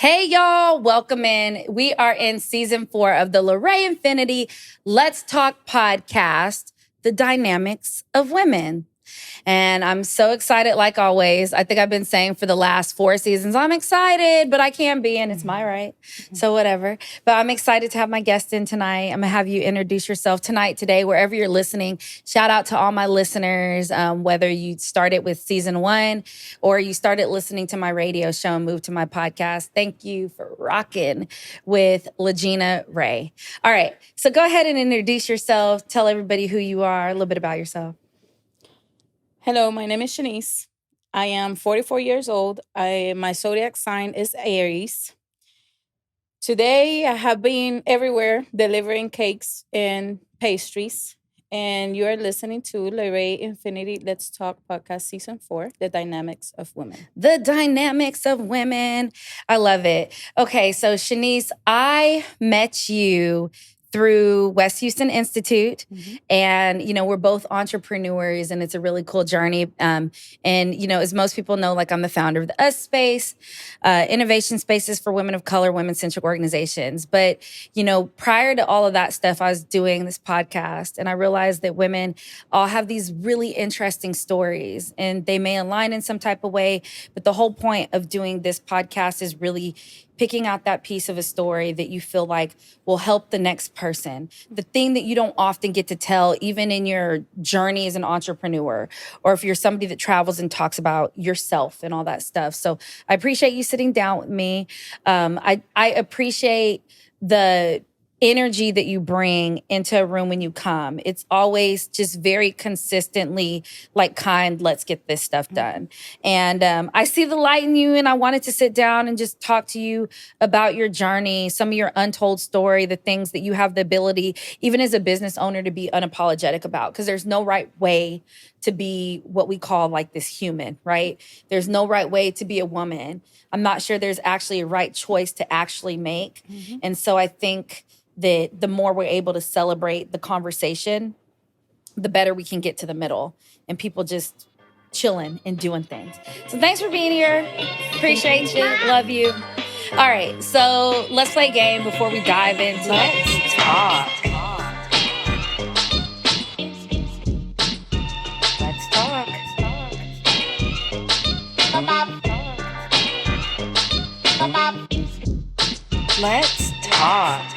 Hey, y'all, welcome in. We are in season 4 of the LaRae Infinity Let's Talk podcast, The Dynamics of Women. And I'm so excited, like always. I think I've been saying for the last 4 seasons, I'm excited, but I can't be, and it's my right. So whatever. But I'm excited to have my guest in tonight. I'm going to have you introduce yourself tonight, today, wherever you're listening. Shout out to all my listeners, whether you started with season 1 or you started listening to my radio show and moved to my podcast. Thank you for rocking with LaRae. All right. So go ahead and introduce yourself. Tell everybody who you are, a little bit about yourself. Hello, my name is Shanise. I am 44 years old. My zodiac sign is Aries. Today, I have been everywhere delivering cakes and pastries. And you are listening to LaRae Infinity Let's Talk podcast season 4, The Dynamics of Women. The Dynamics of Women. I love it. Okay, so Shanise, I met you through West Houston Institute. And, we're both entrepreneurs and it's a really cool journey. And, as most people know, like I'm the founder of the US Space, innovation spaces for women of color, women-centric organizations. But, prior to all of that stuff, I was doing this podcast and I realized that women all have these really interesting stories and they may align in some type of way. But the whole point of doing this podcast is really picking out that piece of a story that you feel like will help the next person. The thing that you don't often get to tell, even in your journey as an entrepreneur, or if you're somebody that travels and talks about yourself and all that stuff. So I appreciate you sitting down with me. I appreciate the energy that you bring into a room when you come. It's always just very consistently like kind, let's get this stuff done. And I see the light in you and I wanted to sit down and just talk to you about your journey, some of your untold story, the things that you have the ability, even as a business owner, to be unapologetic about, because there's no right way to be what we call like this human, right? There's no right way to be a woman. I'm not sure there's actually a right choice to actually make. And so I think that the more we're able to celebrate the conversation, the better we can get to the middle and people just chilling and doing things. So thanks for being here. Appreciate you. Love you. All right. So let's play a game before we dive into Let's Talk. Let's talk. Let's talk.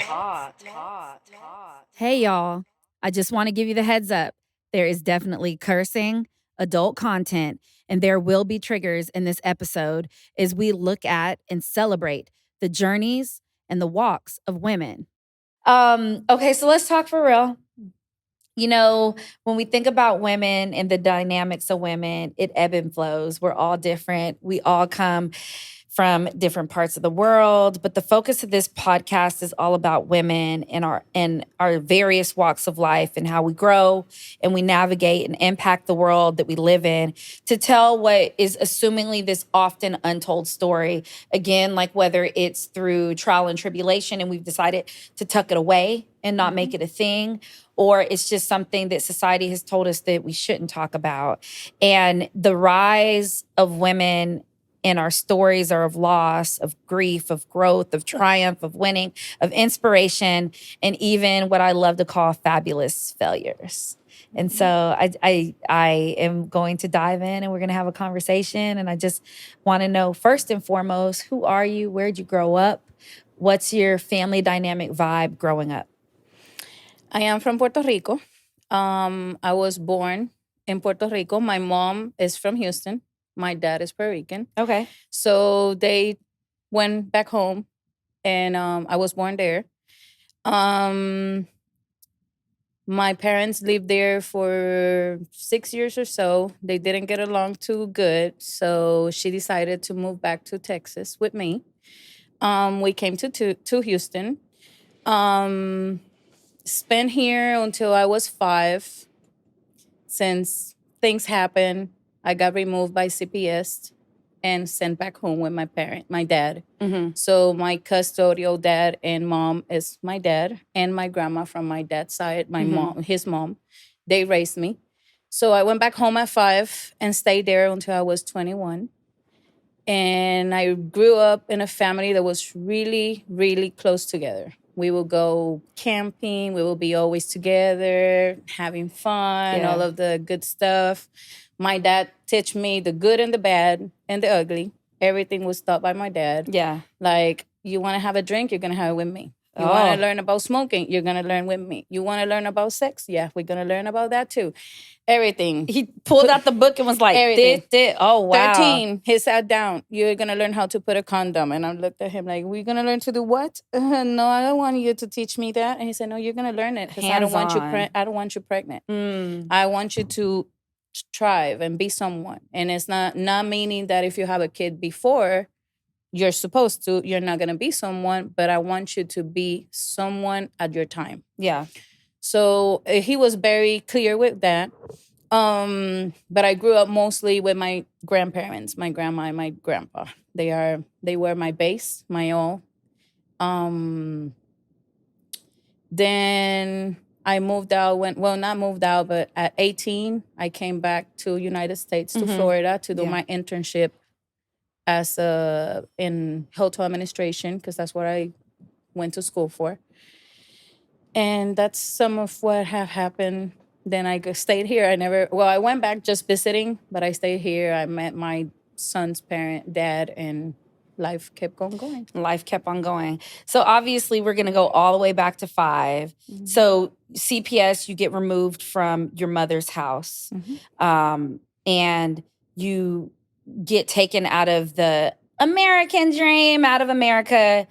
Hey, y'all. I just want to give you the heads up. There is definitely cursing, adult content, and there will be triggers in this episode as we look at and celebrate the journeys and the walks of women. Okay, so let's talk for real. When we think about women and the dynamics of women, it ebb and flows. We're all different. We all come from different parts of the world, but the focus of this podcast is all about women and our various walks of life and how we grow and we navigate and impact the world that we live in to tell what is assumingly this often untold story. Again, like whether it's through trial and tribulation and we've decided to tuck it away and not make it a thing, or it's just something that society has told us that we shouldn't talk about. And the rise of women in our stories are of loss, of grief, of growth, of triumph, of winning, of inspiration, and even what I love to call fabulous failures. And so I am going to dive in and we're going to have a conversation. And I just want to know, first and foremost, who are you? Where'd you grow up? What's your family dynamic vibe growing up? I am from Puerto Rico. I was born in Puerto Rico. My mom is from Houston. My dad is Puerto Rican. Okay. So they went back home and I was born there. My parents lived there for 6 years or so. They didn't get along too good. So she decided to move back to Texas with me. We came to Houston. Spent here until I was 5. Since things happened, I got removed by CPS and sent back home with my dad. So my custodial dad and mom is my dad and my grandma from my dad's side, his mom. They raised me. So I went back home at 5 and stayed there until I was 21. And I grew up in a family that was really, really close together. We will go camping. We will be always together, having fun, all Yeah. of the good stuff. My dad taught me the good and the bad and the ugly. Everything was taught by my dad. Yeah. Like, you want to have a drink, you're going to have it with me. You Oh. want to learn about smoking, you're going to learn with me. You want to learn about sex? Yeah, we're going to learn about that too. Everything. He pulled out the book and was like, Everything. Oh, wow. 13, he sat down. You're going to learn how to put a condom. And I looked at him like, we're going to learn to do what? No, I don't want you to teach me that. And he said, no, you're going to learn it because I don't want you I don't want you pregnant. I want you to thrive and be someone. And it's not meaning that if you have a kid before you're supposed to, you're not going to be someone, but I want you to be someone at your time. Yeah. So he was very clear with that. But I grew up mostly with my grandparents, my grandma and my grandpa. They were my base, my all. Then I moved out not moved out, but at 18, I came back to United States, to Florida, to do my internship as in hotel administration, because that's what I went to school for. And that's some of what have happened. Then I stayed here. I went back just visiting, but I stayed here. I met my son's dad, and life kept on going. Life kept on going. So obviously we're going to go all the way back to 5. So CPS, you get removed from your mother's house, and you get taken out of the American dream, out of America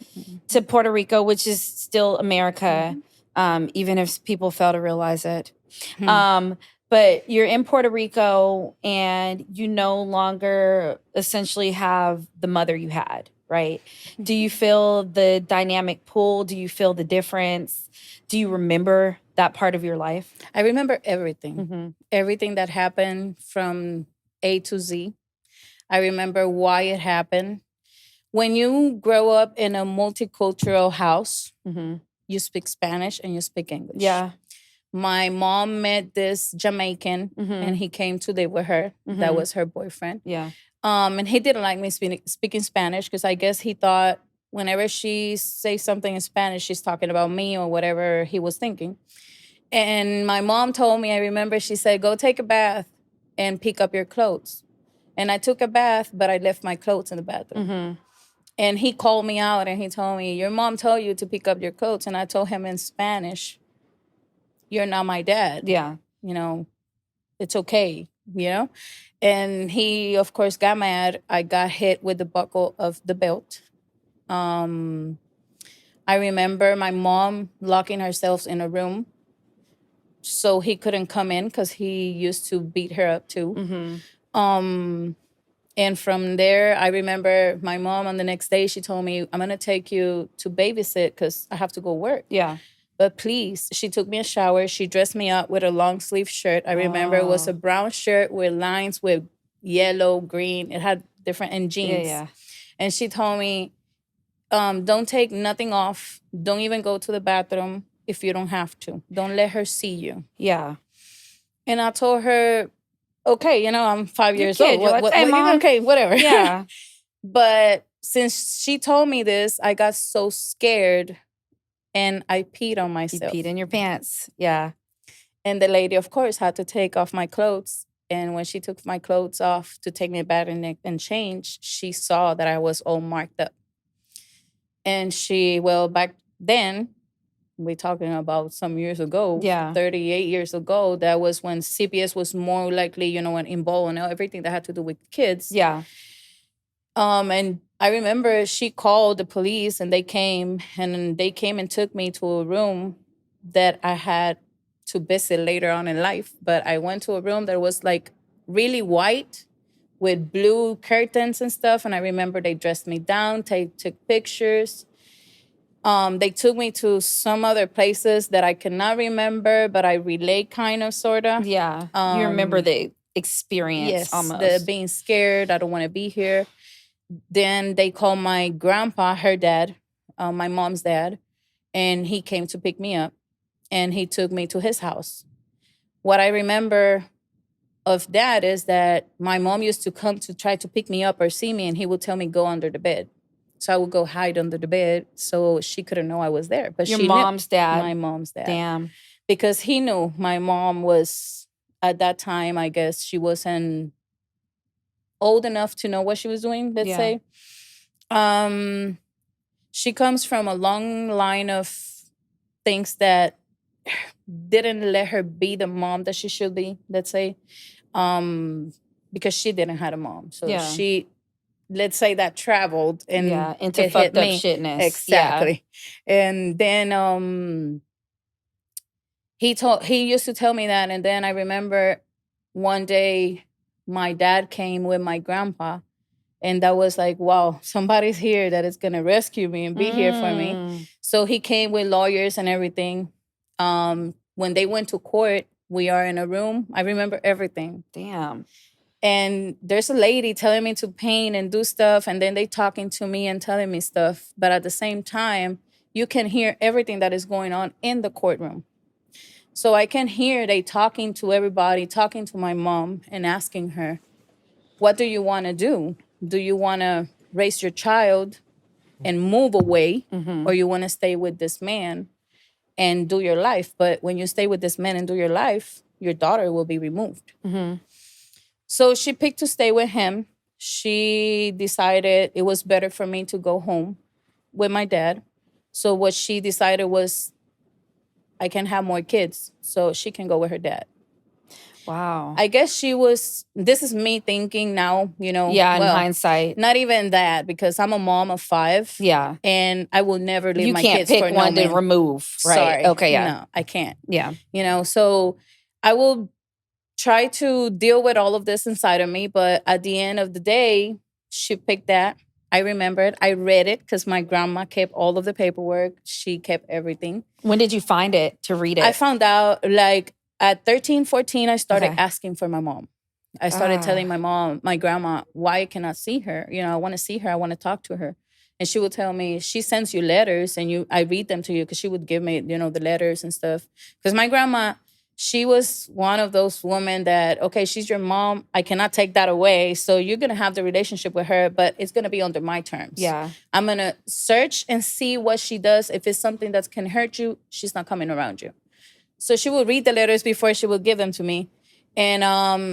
to Puerto Rico, which is still America, even if people fail to realize it. But you're in Puerto Rico and you no longer essentially have the mother you had, right? Do you feel the dynamic pull? Do you feel the difference? Do you remember that part of your life? I remember everything. Everything that happened from A to Z. I remember why it happened. When you grow up in a multicultural house, you speak Spanish and you speak English. Yeah. My mom met this Jamaican, and he came to live with her. That was her boyfriend. Yeah. And he didn't like me speaking Spanish, because I guess he thought whenever she says something in Spanish, she's talking about me or whatever he was thinking. And my mom told me, I remember she said, go take a bath and pick up your clothes. And I took a bath, but I left my clothes in the bathroom. And he called me out and he told me, your mom told you to pick up your clothes. And I told him in Spanish, you're not my dad. Yeah. You know, it's okay, you know? And he, of course, got mad. I got hit with the buckle of the belt. I remember my mom locking herself in a room so he couldn't come in, because he used to beat her up too. And from there, I remember my mom on the next day, she told me, I'm going to take you to babysit because I have to go work. Yeah. But please, she took me a shower. She dressed me up with a long sleeve shirt. I remember it was a brown shirt with lines with yellow, green. It had different, and jeans. Yeah. And she told me, don't take nothing off. Don't even go to the bathroom if you don't have to. Don't let her see you. Yeah. And I told her, okay, I'm 5 years kid. old. Hey, Mom. Okay, whatever. Yeah. But since she told me this, I got so scared and I peed on myself. You peed in your pants. Yeah. And the lady, of course, had to take off my clothes. And when she took my clothes off to take me back and change, she saw that I was all marked up. And back then, we're talking about some years ago, 38 years ago, that was when CPS was more likely, involved in everything that had to do with kids. Yeah. And I remember she called the police and they came and took me to a room that I had to visit later on in life. But I went to a room that was like really white with blue curtains and stuff. And I remember they dressed me down, took pictures. They took me to some other places that I cannot remember, but I relate kind of, sort of. Yeah. You remember the experience, yes, almost. The being scared, I don't want to be here. Then they called my grandpa, her dad, my mom's dad, and he came to pick me up, and he took me to his house. What I remember of that is that my mom used to come to try to pick me up or see me, and he would tell me go under the bed. So I would go hide under the bed so she couldn't know I was there. But Your she mom's knew dad. my mom's dad. Damn. Because he knew my mom was, at that time, I guess she wasn't old enough to know what she was doing, let's say. She comes from a long line of things that didn't let her be the mom that she should be, let's say. Because she didn't have a mom. So she, let's say, that traveled and into it fucked hit up me. shitness. Exactly. And then he used to tell me that, and then I remember one day my dad came with my grandpa, and that was like, wow, somebody's here that is gonna rescue me and be here for me. So he came with lawyers and everything. When they went to court, we are in a room. I remember everything. Damn. And there's a lady telling me to paint and do stuff, and then they talking to me and telling me stuff. But at the same time, you can hear everything that is going on in the courtroom. So I can hear they talking to everybody, talking to my mom and asking her, what do you want to do? Do you want to raise your child and move away, or you want to stay with this man and do your life? But when you stay with this man and do your life, your daughter will be removed. So she picked to stay with him. She decided it was better for me to go home with my dad. So what she decided was, I can have more kids, so she can go with her dad. Wow. I guess this is me thinking now, in hindsight. Not even that, because I'm a mom of 5. Yeah. And I will never leave you my can't kids pick for one no to man. remove. Right. Sorry. Okay, yeah. No, I can't. Yeah. So I will try to deal with all of this inside of me, but at the end of the day, she picked that. I remembered. I read it because my grandma kept all of the paperwork. She kept everything. When did you find it to read it? I found out like at 13, 14, I started asking for my mom. I started telling my mom, my grandma, why I cannot see her. I want to see her. I want to talk to her. And she would tell me, she sends you letters and I read them to you, because she would give me, the letters and stuff. Because my grandma, she was one of those women that, okay, she's your mom. I cannot take that away. So you're going to have the relationship with her, but it's going to be under my terms. Yeah. I'm going to search and see what she does. If it's something that can hurt you, she's not coming around you. So she would read the letters before she would give them to me. And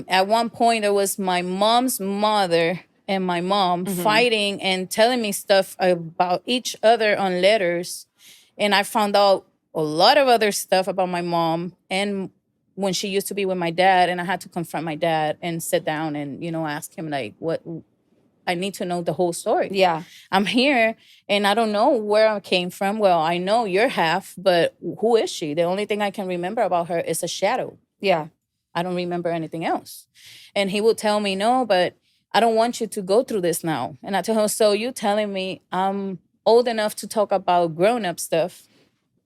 at one point, there was my mom's mother and my mom fighting and telling me stuff about each other on letters. And I found out a lot of other stuff about my mom and when she used to be with my dad. And I had to confront my dad and sit down and, ask him, like, what... I need to know the whole story. Yeah. I'm here and I don't know where I came from. Well, I know you're half, but who is she? The only thing I can remember about her is a shadow. Yeah. I don't remember anything else. And he would tell me, no, but I don't want you to go through this now. And I told him, so you telling me I'm old enough to talk about grown-up stuff.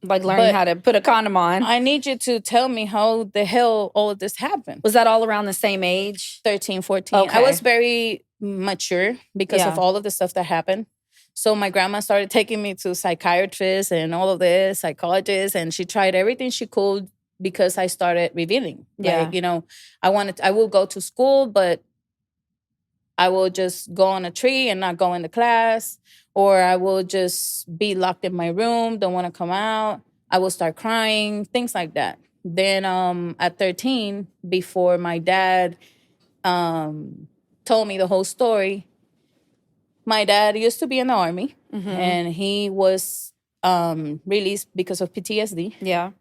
Like learning how to put a condom on. I need you to tell me how the hell all of this happened. Was that all around the same age? 13, 14. Okay. I was very mature because of all of the stuff that happened. So my grandma started taking me to psychiatrists and all of this, psychologists, and she tried everything she could because I started revealing. Yeah. Like, I will go to school, but I will just go on a tree and not go into class, or I will just be locked in my room, don't want to come out. I will start crying, things like that. Then at 13, before my dad told me the whole story, my dad used to be in the army, and he was released because of PTSD. Yeah.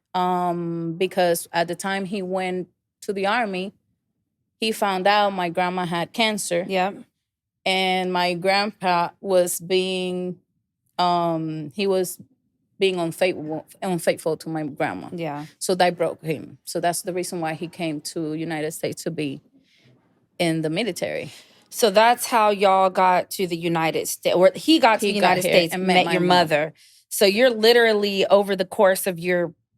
Because at the time he went to the army, he found out my grandma had cancer. Yeah. And my grandpa was being unfaithful to my grandma. Yeah. So that broke him. So that's the reason why he came to United States to be in the military. So that's how y'all got to the United States, or he got to the United States and met your mother. So you're literally, over the course of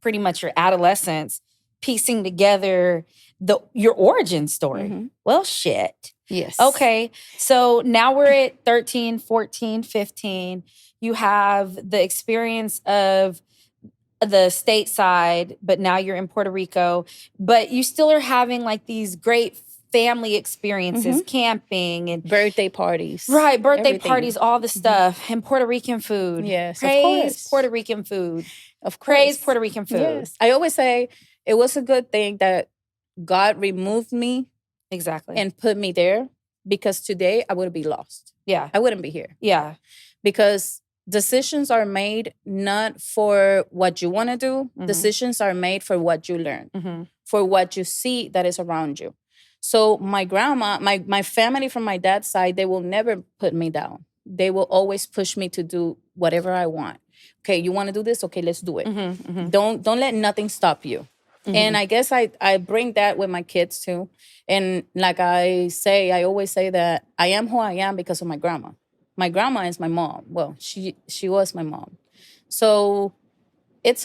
pretty much your adolescence, piecing together your origin story. Mm-hmm. Well, shit. Yes. Okay. So now we're at 13, 14, 15. You have the experience of the stateside, but now you're in Puerto Rico. But you still are having like these great family experiences, camping and birthday parties. Right, birthday everything. parties, all the stuff, and Puerto Rican food. Yes, of Praise course. Puerto Rican food. Of course. Praise Puerto Rican food. Yes. I always say it was a good thing that God removed me Exactly. and put me there, because today I would be lost. Yeah. I wouldn't be here. Yeah. Because decisions are made not for what you want to do. Decisions are made for what you learn, for what you see that is around you. So my grandma, my family from my dad's side, they will never put me down. They will always push me to do whatever I want. Okay, you want to do this? Okay, let's do it. Don't let nothing stop you. And I guess I bring that with my kids too. And like I always say that I am who I am because of my grandma. My grandma is my mom. Well, she was my mom. So it's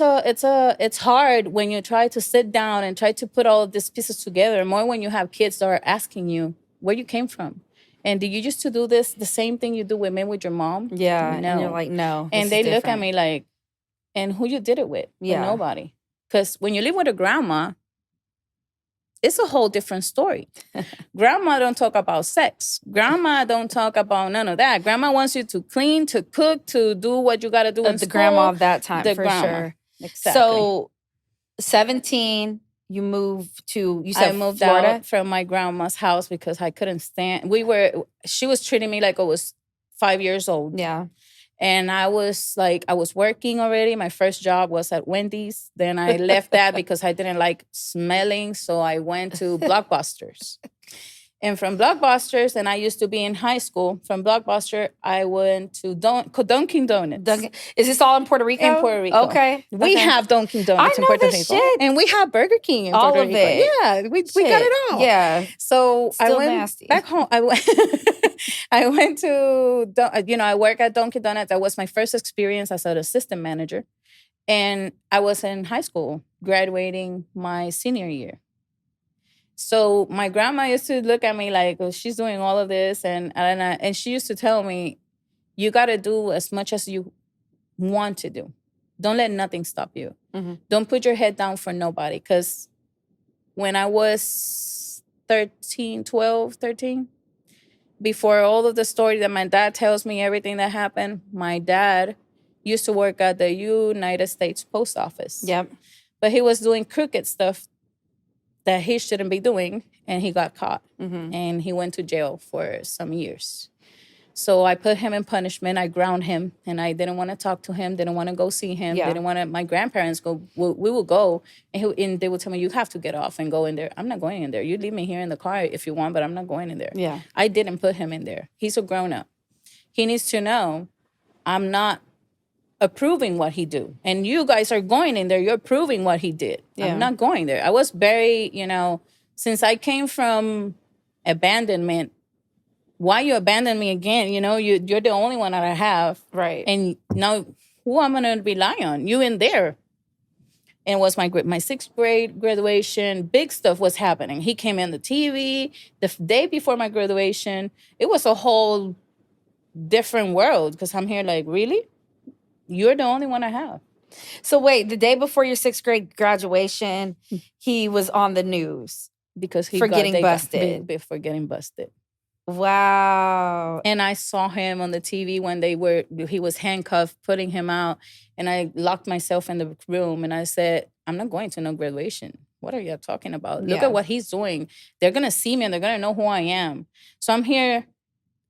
hard when you try to sit down and try to put all of these pieces together, more when you have kids that are asking you where you came from. And do you used to do this, the same thing you do with me with your mom? Yeah. No. And you're like, no. And they look at me like, and who you did it with? Yeah. With nobody. Because when you live with a grandma, it's a whole different story. Grandma don't talk about sex. Grandma don't talk about none of that. Grandma wants you to clean, to cook, to do what you got to do in the school. Grandma of that time, The for grandma. sure. Exactly. So, 17, you moved to, you said I moved Florida? out from my grandma's house because I couldn't stand. She was treating me like I was 5 years old. Yeah. And I was working already. My first job was at Wendy's. Then I left that because I didn't like smelling. So I went to Blockbusters. And from Blockbusters, and I used to be in high school. From Blockbuster, I went to Dunkin' Donuts. Is this all in Puerto Rico? In Puerto Rico. Okay. We have Dunkin' Donuts in Puerto Rico. Shit. And we have Burger King in all Puerto of Rico. It. Yeah, we got it all. Yeah. So Still I went nasty. back home. I went to, I work at Dunkin' Donuts. That was my first experience as an assistant manager. And I was in high school, graduating my senior year. So my grandma used to look at me like, oh, she's doing all of this. And she used to tell me, you got to do as much as you want to do. Don't let nothing stop you. Don't put your head down for nobody. Because when I was 13, before all of the story that my dad tells me, everything that happened, my dad used to work at the United States Post Office. Yep. But he was doing crooked stuff that he shouldn't be doing, and he got caught. And he went to jail for some years. So I put him in punishment. I ground him, and I didn't want to talk to him, didn't want to go see him, didn't want to, my grandparents go, we will go, and they would tell me, you have to get off and go in there. I'm not going in there. You leave me here in the car if you want, but I'm not going in there. Yeah. I didn't put him in there. He's a grown-up. He needs to know I'm not approving what he do. And you guys are going in there, you're approving what he did. Yeah. I'm not going there. I was very, since I came from abandonment, why you abandon me again? You're the only one that I have. Right. And now who I'm going to rely on? You in there. And it was my sixth grade graduation. Big stuff was happening. He came in the TV. The day before my graduation, it was a whole different world because I'm here like, really? You're the only one I have. So wait, the day before your sixth grade graduation, he was on the news because for getting busted. For getting busted. Wow. And I saw him on the TV when he was handcuffed, putting him out. And I locked myself in the room and I said, I'm not going to no graduation. What are you talking about? Look at what he's doing. They're going to see me and they're going to know who I am. So I'm here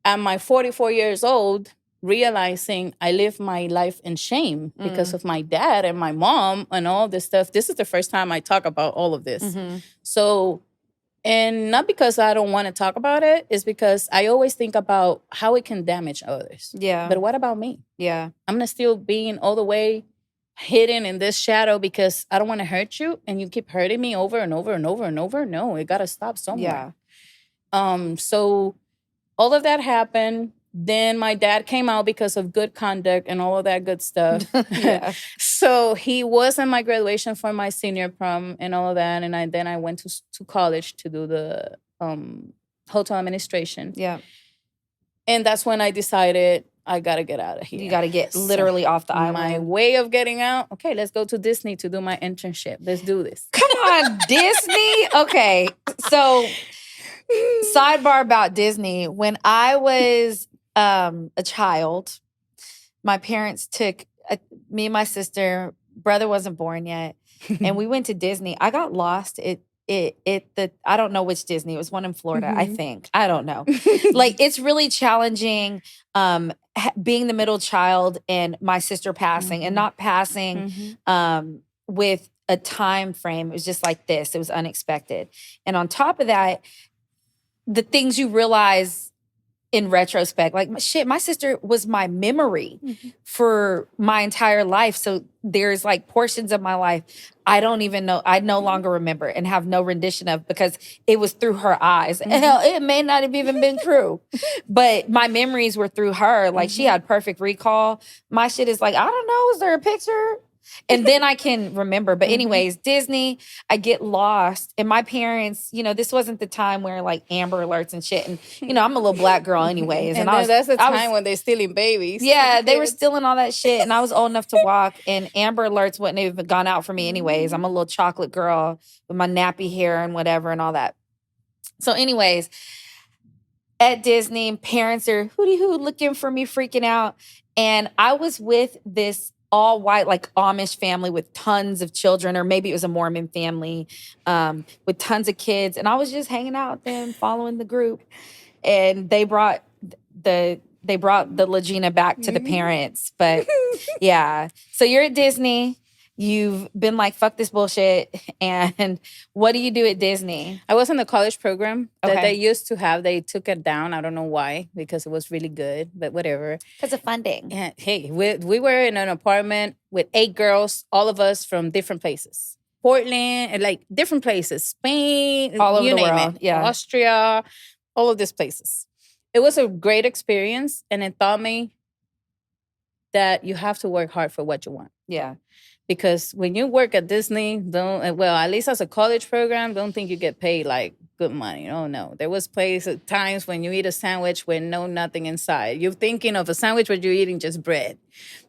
at my 44 years old, realizing I live my life in shame because of my dad and my mom and all this stuff. This is the first time I talk about all of this. So, and not because I don't want to talk about it, it's because I always think about how it can damage others. Yeah. But what about me? Yeah. I'm going to still being all the way hidden in this shadow because I don't want to hurt you and you keep hurting me over and over and over and over. No, it got to stop somewhere. Yeah. So all of that happened. Then my dad came out because of good conduct and all of that good stuff. Yeah. So he was in my graduation for my senior prom and all of that. And then I went to college to do the hotel administration. Yeah. And that's when I decided I got to get out of here. You got to get literally off the island. My way of getting out, okay, let's go to Disney to do my internship. Let's do this. Come on, Disney? Okay. So sidebar about Disney. When I was a child, my parents took me and my sister. Brother wasn't born yet, and we went to Disney. I got lost. I don't know which Disney. It was one in Florida, I think. I don't know. Like, it's really challenging being the middle child and my sister passing and not passing with a time frame. It was just like this. It was unexpected. And on top of that, the things you realize in retrospect, like, shit, my sister was my memory for my entire life. So there's like portions of my life I don't even know, I no longer remember and have no rendition of, because it was through her eyes. Hell, it may not have even been true, but my memories were through her. Like, she had perfect recall. My shit is like, I don't know, is there a picture? And then I can remember. But anyways, Disney, I get lost. And my parents, this wasn't the time where like Amber Alerts and shit. And, I'm a little black girl anyways. And then that's the time when they're stealing babies. Yeah, they were stealing all that shit. And I was old enough to walk. And Amber Alerts wouldn't have even gone out for me anyways. I'm a little chocolate girl with my nappy hair and whatever and all that. So anyways, at Disney, parents are hooty-hoo looking for me, freaking out. And I was with this all white, like Amish family with tons of children, or maybe it was a Mormon family with tons of kids. And I was just hanging out with them, following the group. And they brought the Legina back to the parents. But yeah. So you're at Disney. You've been like, fuck this bullshit. And what do you do at Disney? I was in the college program that they used to have. They took it down. I don't know why, because it was really good, but whatever. Because of funding. And hey, we were in an apartment with 8 girls, all of us from different places. Portland, and like different places. Spain, all over you the name world. it. Yeah. Austria, all of these places. It was a great experience, and it taught me that you have to work hard for what you want. Yeah. Because when you work at Disney, at least as a college program, don't think you get paid like good money. Oh, no. There was times when you eat a sandwich with nothing inside. You're thinking of a sandwich, but you're eating just bread.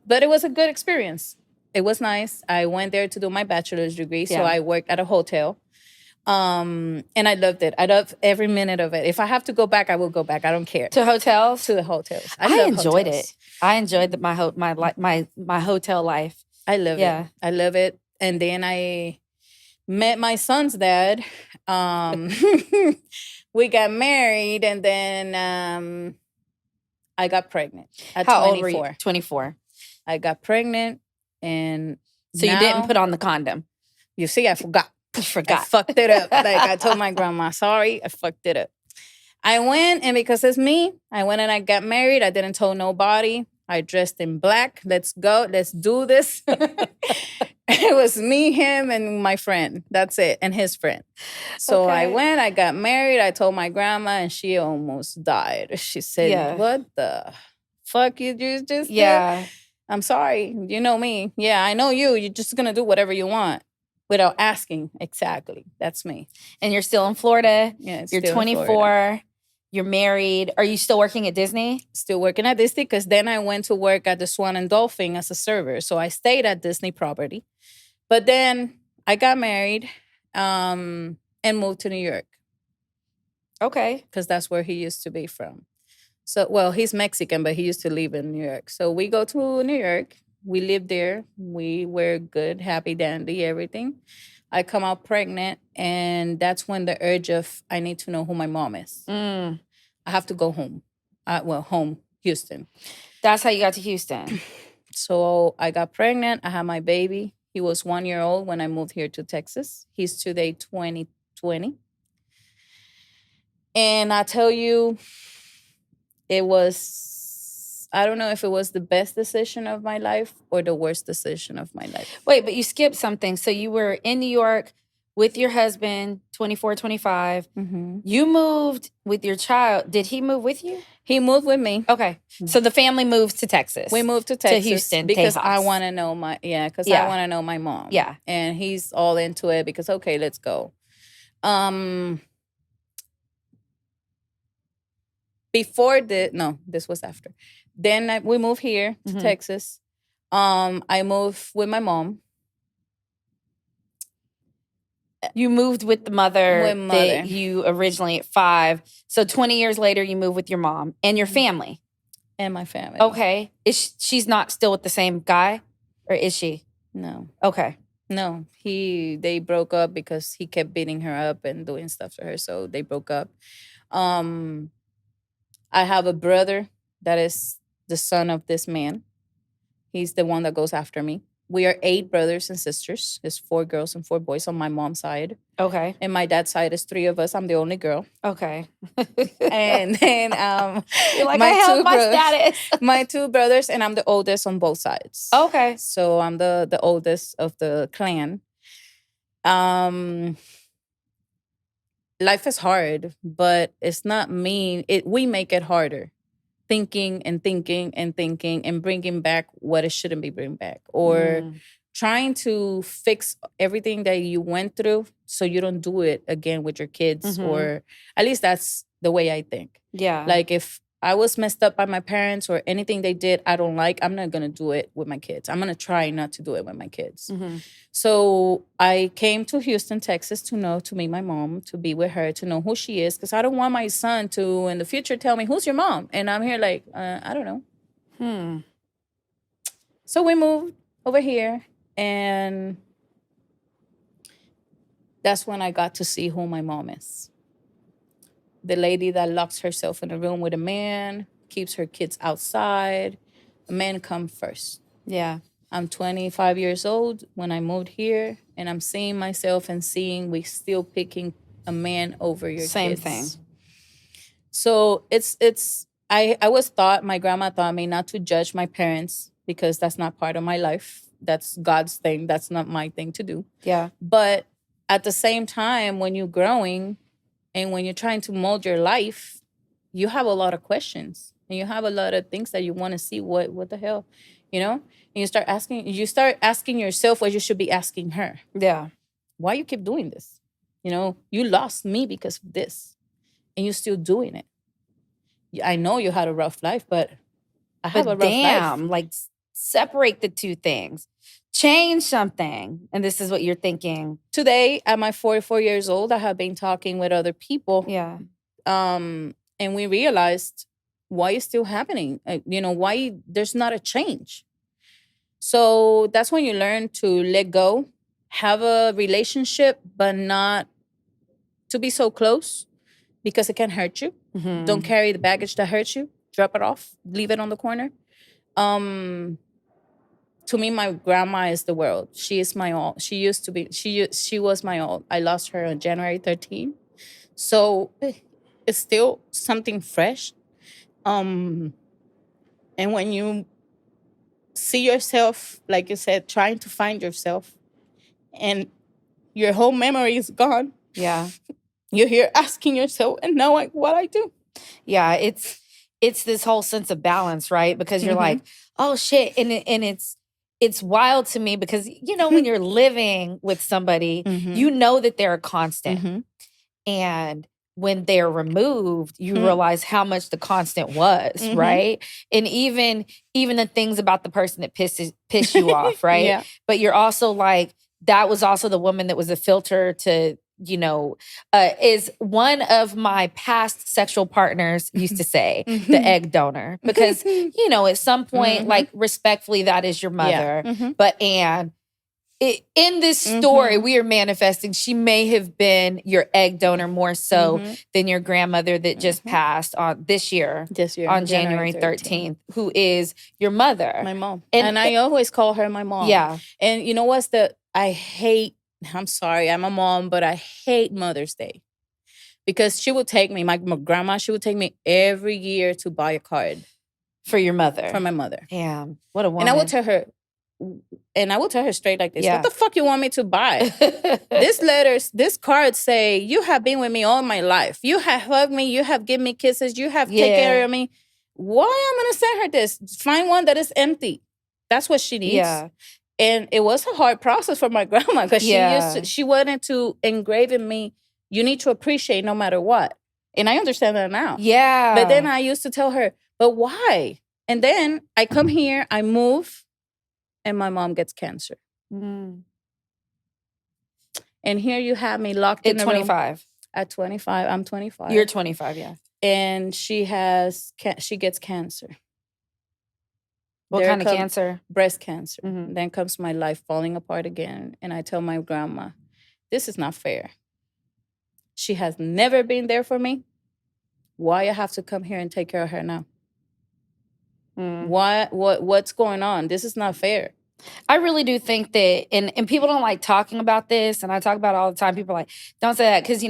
But it was a good experience. It was nice. I went there to do my bachelor's degree, so I worked at a hotel. And I loved it. I loved every minute of it. If I have to go back, I will go back. I don't care. To hotels? To the hotels. I enjoyed it. I enjoyed my hotel life. I love it. I love it. And then I met my son's dad. We got married, and then I got pregnant at 24. How old were you? 24. I got pregnant, and so you didn't put on the condom. You see, I forgot. I fucked it up. Like, I told my grandma, sorry, I fucked it up. I went, and because it's me, I went and I got married. I didn't tell nobody. I dressed in black. Let's go. Let's do this. It was me, him, and my friend. That's it. And his friend. So I went, I got married. I told my grandma, and she almost died. She said, what the fuck you just did? I'm sorry. You know me. Yeah, I know you. You're just going to do whatever you want without asking. Exactly. That's me. And you're still in Florida. Yeah, you're 24. You're married. Are you still working at Disney? Still working at Disney, because then I went to work at the Swan and Dolphin as a server. So I stayed at Disney property. But then I got married and moved to New York. Okay. Because that's where he used to be from. So, well, he's Mexican, but he used to live in New York. So we go to New York. We lived there. We were good, happy, dandy, everything. I come out pregnant, and that's when the urge of, I need to know who my mom is. I have to go home. Home, Houston. That's how you got to Houston. So I got pregnant. I had my baby. He was 1 year old when I moved here to Texas. He's today 2020. And I tell you, it was, I don't know if it was the best decision of my life or the worst decision of my life. Wait, but you skipped something. So you were in New York with your husband, 24, 25. You moved with your child. Did he move with you? He moved with me. Okay. So the family moves to Texas. We moved to Texas. To Houston. Because Tejas. I want to know I want to know my mom. Yeah. And he's all into it because, okay, let's go. This was after. Then we moved here to Texas. I moved with my mom. You moved with the mother With mother. that you originally at 5. So 20 years later, you move with your mom and your family. And my family. Okay. She's not still with the same guy? Or is she? No. Okay. No. They broke up because he kept beating her up and doing stuff to her. So they broke up. I have a brother that is the son of this man. He's the one that goes after me. We are 8 brothers and sisters. There's 4 girls and 4 boys on my mom's side. Okay. And my dad's side is 3 of us. I'm the only girl. Okay. And then you're like, I have my status. My 2 brothers, and I'm the oldest on both sides. Okay. So I'm the oldest of the clan. Life is hard, but it's not mean. We make it harder. Thinking and thinking and thinking and bringing back what it shouldn't be bringing back, or trying to fix everything that you went through so you don't do it again with your kids, or at least that's the way I think. Yeah. Like if I was messed up by my parents or anything they did I don't like, I'm not going to do it with my kids. I'm going to try not to do it with my kids. So I came to Houston, Texas to meet my mom, to be with her, to know who she is. Because I don't want my son to, in the future, tell me, who's your mom? And I'm here like, I don't know. So we moved over here. And that's when I got to see who my mom is. The lady that locks herself in a room with a man, keeps her kids outside. A man come first. Yeah. I'm 25 years old when I moved here, and I'm seeing myself and seeing we still picking a man over your Same kids. thing. So I was taught, my grandma taught me not to judge my parents because that's not part of my life. That's God's thing. That's not my thing to do. Yeah. But at the same time, when you're growing and when you're trying to mold your life, you have a lot of questions and you have a lot of things that you want to see. What the hell, you know? And you start asking yourself what you should be asking her. Yeah. Why you keep doing this? You know, you lost me because of this and you're still doing it. I know you had a rough life, but I have a rough life. Like separate the two things. Change something. And this is what you're thinking. Today, at my 44 years old, I have been talking with other people. Yeah. And we realized why it's still happening. Why there's not a change. So that's when you learn to let go, have a relationship, but not to be so close because it can hurt you. Don't carry the baggage that hurts you. Drop it off. Leave it on the corner. To me, my grandma is the world. She is my all. She used to be. She was my all. I lost her on January 13th. So it's still something fresh. And when you see yourself, like you said, trying to find yourself, and your whole memory is gone. Yeah. You're here asking yourself, and now what I do? Yeah, it's this whole sense of balance, right? Because you're like, oh shit, and it's wild to me because when you're living with somebody, you know that they're a constant, and when they're removed, you realize how much the constant was, right? And even the things about the person that piss you off, right? Yeah. But you're also like, that was also the woman that was a filter to, is one of my past sexual partners used to say, the egg donor. Because, at some point, like, respectfully, that is your mother. Yeah. But Anne, in this story, we are manifesting, she may have been your egg donor more so than your grandmother that just passed on this year on January 13th, who is your mother. My mom. And I always call her my mom. Yeah. And you know what's I'm sorry, I'm a mom, but I hate Mother's Day. Because she would take me, my grandma, she would take me every year to buy a card. For your mother. For my mother. Damn, what a woman. And I would tell her straight like this, what the fuck you want me to buy? This card say, you have been with me all my life. You have hugged me, you have given me kisses, you have taken care of me. Why I'm going to send her this? Find one that is empty. That's what she needs. Yeah. And it was a hard process for my grandma because she wanted to engrave in me, you need to appreciate no matter what. And I understand that now. Yeah. But then I used to tell her, but why? And then I come here, I move, and my mom gets cancer. And here you have me locked At in a room. 25. At 25, I'm 25. You're 25, yeah. And she gets cancer. What kind of cancer? Breast cancer. Mm-hmm. Then comes my life falling apart again. And I tell my grandma, this is not fair. She has never been there for me. Why I have to come here and take care of her now? What's going on? This is not fair. I really do think that, and people don't like talking about this, and I talk about it all the time. People are like, don't say that, because,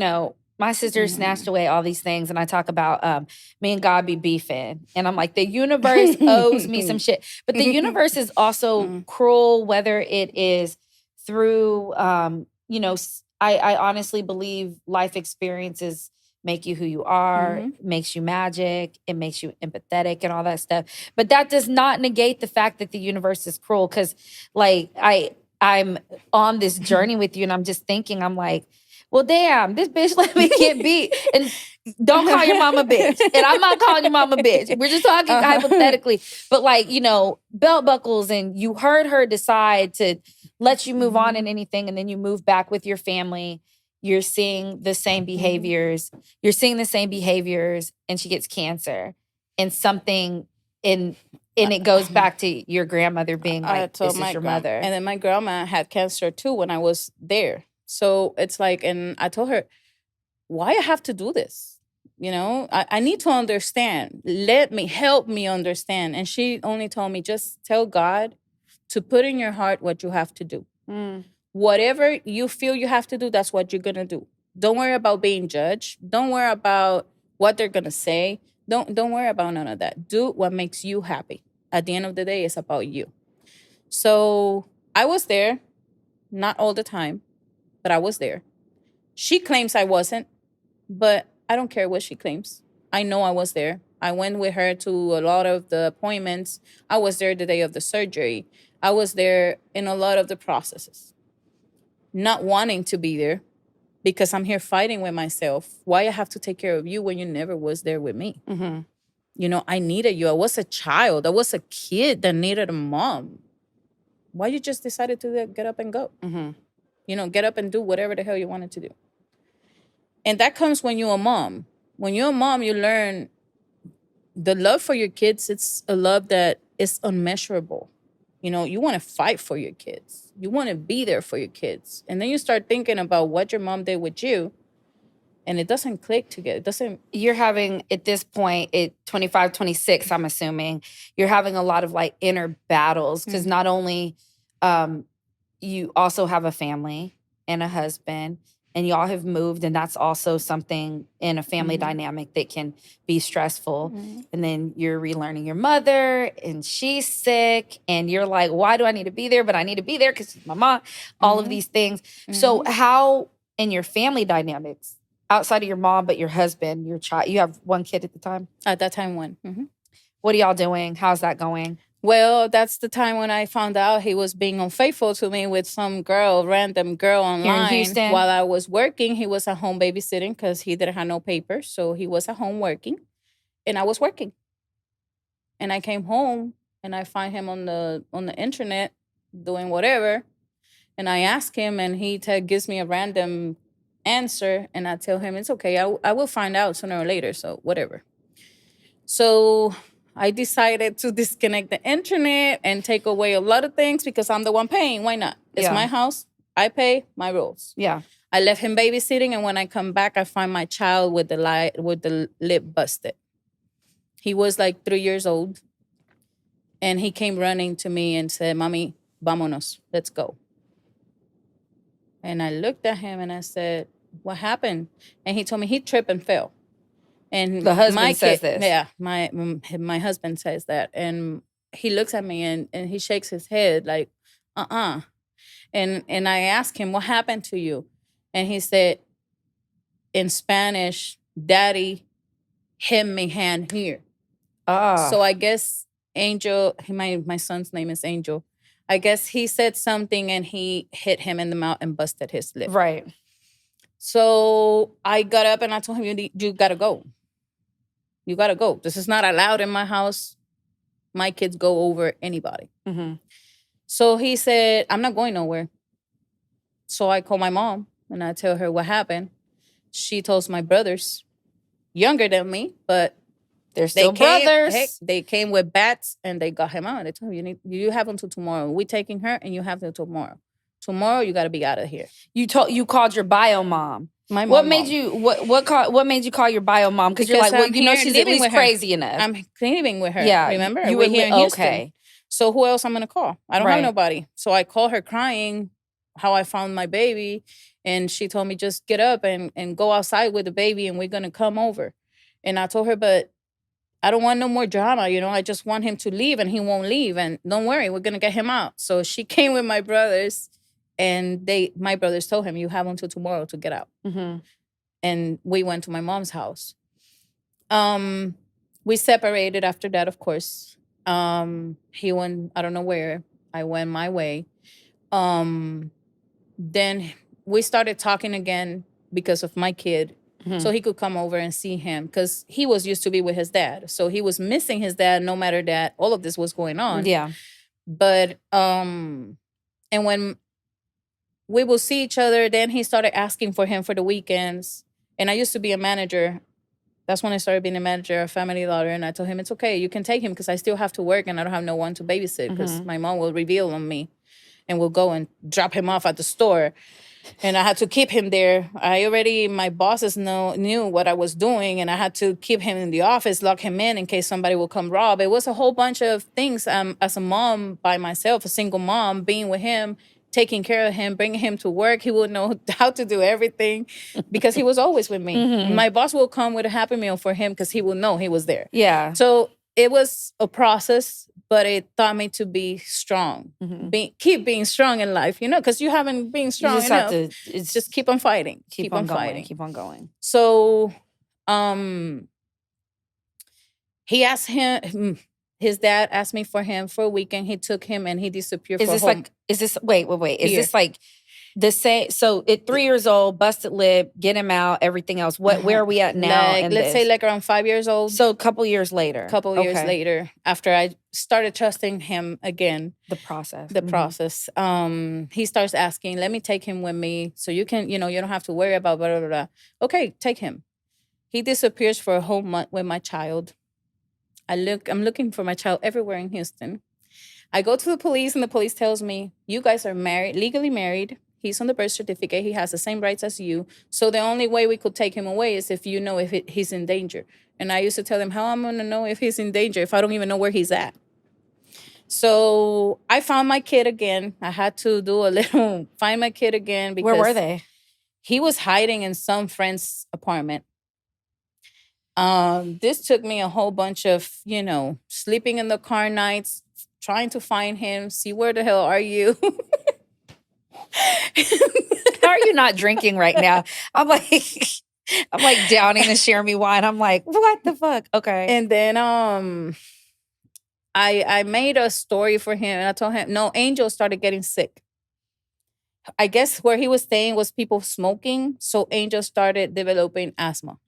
my sister snatched away all these things, and I talk about me and God be beefing. And I'm like, the universe owes me some shit. But the universe is also cruel, whether it is through, I honestly believe life experiences make you who you are, makes you magic, it makes you empathetic and all that stuff. But that does not negate the fact that the universe is cruel. Because I'm on this journey with you, and I'm just thinking, I'm like, well, damn, this bitch let me get beat. And don't call your mama bitch. And I'm not calling your mama bitch. We're just talking hypothetically. But belt buckles, and you heard her decide to let you move on in anything, and then you move back with your family. You're seeing the same behaviors. You're seeing the same behaviors, and she gets cancer. And something and it goes back to your grandmother being like, this is your mother. And then my grandma had cancer too when I was there. So it's like, and I told her, why I have to do this? I need to understand. Help me understand. And she only told me, just tell God to put in your heart what you have to do. Whatever you feel you have to do, that's what you're going to do. Don't worry about being judged. Don't worry about what they're going to say. Don't worry about none of that. Do what makes you happy. At the end of the day, it's about you. So I was there, not all the time, but I was there. She claims I wasn't, but I don't care what she claims. I know I was there. I went with her to a lot of the appointments. I was there the day of the surgery. I was there in a lot of the processes. Not wanting to be there because I'm here fighting with myself. Why I have to take care of you when you never was there with me? I needed you. I was a child. I was a kid that needed a mom. Why you just decided to get up and go? Get up and do whatever the hell you wanted to do. And that comes when you're a mom. When you're a mom, you learn the love for your kids. It's a love that is unmeasurable. You want to fight for your kids. You want to be there for your kids. And then you start thinking about what your mom did with you, and it doesn't click together. It doesn't. You're having, at this point, at 25, 26, I'm assuming, you're having a lot of inner battles, because not only you also have a family and a husband, and y'all have moved, and that's also something in a family dynamic that can be stressful. And then you're relearning your mother, and she's sick, and you're like, why do I need to be there? But I need to be there because it's my mom, all of these things. So how, in your family dynamics, outside of your mom, but your husband, your child, you have one kid at the time? At that time, one. What are y'all doing? How's that going? Well, that's the time when I found out he was being unfaithful to me with some random girl online. Here in Houston? While I was working, he was at home babysitting because he didn't have no papers. So he was at home working, and I was working. And I came home, and I find him on the internet doing whatever. And I ask him, and he gives me a random answer, and I tell him, it's okay. I will find out sooner or later, so whatever. So I decided to disconnect the internet and take away a lot of things because I'm the one paying. Why not? It's my house. I pay my rules. Yeah. I left him babysitting, and when I come back, I find my child with the lip busted. He was 3 years old, and he came running to me and said, "Mami, vámonos, let's go." And I looked at him and I said, "What happened?" And he told me he tripped and fell. And the husband says this. Yeah, my husband says that. And he looks at me and he shakes his head like, And I asked him, "What happened to you?" And he said in Spanish, "Daddy hit me hand here." So I guess Angel, my son's name is Angel. I guess he said something and he hit him in the mouth and busted his lip. Right. So I got up and I told him, you got to go. You got to go. This is not allowed in my house. My kids go over anybody. So he said, "I'm not going nowhere." So I called my mom and I tell her what happened. She tells my brothers, younger than me, but They're still brothers. Hey, they came with bats and they got him out. They told him, you have until tomorrow. We're taking her and you have until tomorrow. Tomorrow you got to be out of here. You called your bio mom. My mom. What made you call your bio mom? Because you're like, well, you know, she's at least crazy enough. I'm living with her. Yeah, remember? You We're here in Houston. Okay. So who else I'm gonna call? I don't have nobody. So I call her crying how I found my baby, and she told me just get up and go outside with the baby, and we're gonna come over. And I told her, but I don't want no more drama. You know, I just want him to leave, and he won't leave. And don't worry, we're gonna get him out. So she came with my brothers, and my brothers told him, you have until tomorrow to get out. Mm-hmm. And we went to my mom's house. We separated after that, of course. He went, I don't know where. I went my way. Then we started talking again because of my kid. Mm-hmm. So he could come over and see him because he was used to be with his dad. So he was missing his dad no matter that all of this was going on. Yeah. But, and when we will see each other, then he started asking for him for the weekends. And I used to be a manager. That's when I started being a manager of Family Dollar. And I told him, it's okay, you can take him because I still have to work and I don't have no one to babysit because my mom will reveal on me and we'll go and drop him off at the store. And I had to keep him there. My bosses knew what I was doing, and I had to keep him in the office, lock him in case somebody will come rob. It was a whole bunch of things. As a mom by myself, a single mom, being with him, taking care of him, bringing him to work. He would know how to do everything because he was always with me. Mm-hmm. My boss will come with a Happy Meal for him because he will know he was there. Yeah. So it was a process, but it taught me to be strong. Mm-hmm. Keep being strong in life, because you haven't been strong enough. Just keep on fighting. Keep on fighting. Keep on going. So he asked him... His dad asked me for him for a weekend. He took him and he disappeared. Wait? Is this like the same? So at 3 years old, busted lip, get him out, everything else. Where are we at now? Let's say around 5 years old. So a couple years later. Years later, after I started trusting him again. The process. He starts asking, let me take him with me so you can, you don't have to worry about blah, blah, blah. Okay, take him. He disappears for a whole month with my child. I'm looking for my child everywhere in Houston. I go to the police and the police tells me, you guys are married, legally married. He's on the birth certificate. He has the same rights as you. So the only way we could take him away is if you know if he's in danger. And I used to tell him, how I'm going to know if he's in danger if I don't even know where he's at? So I found my kid again. I had to find my kid again. Because where were they? He was hiding in some friend's apartment. This took me a whole bunch of, sleeping in the car nights, trying to find him, see where the hell are you? How are you not drinking right now? I'm like downing the Share Me wine. I'm like, what the fuck? Okay. And then I made a story for him and I told him, no, Angel started getting sick. I guess where he was staying was people smoking, so Angel started developing asthma.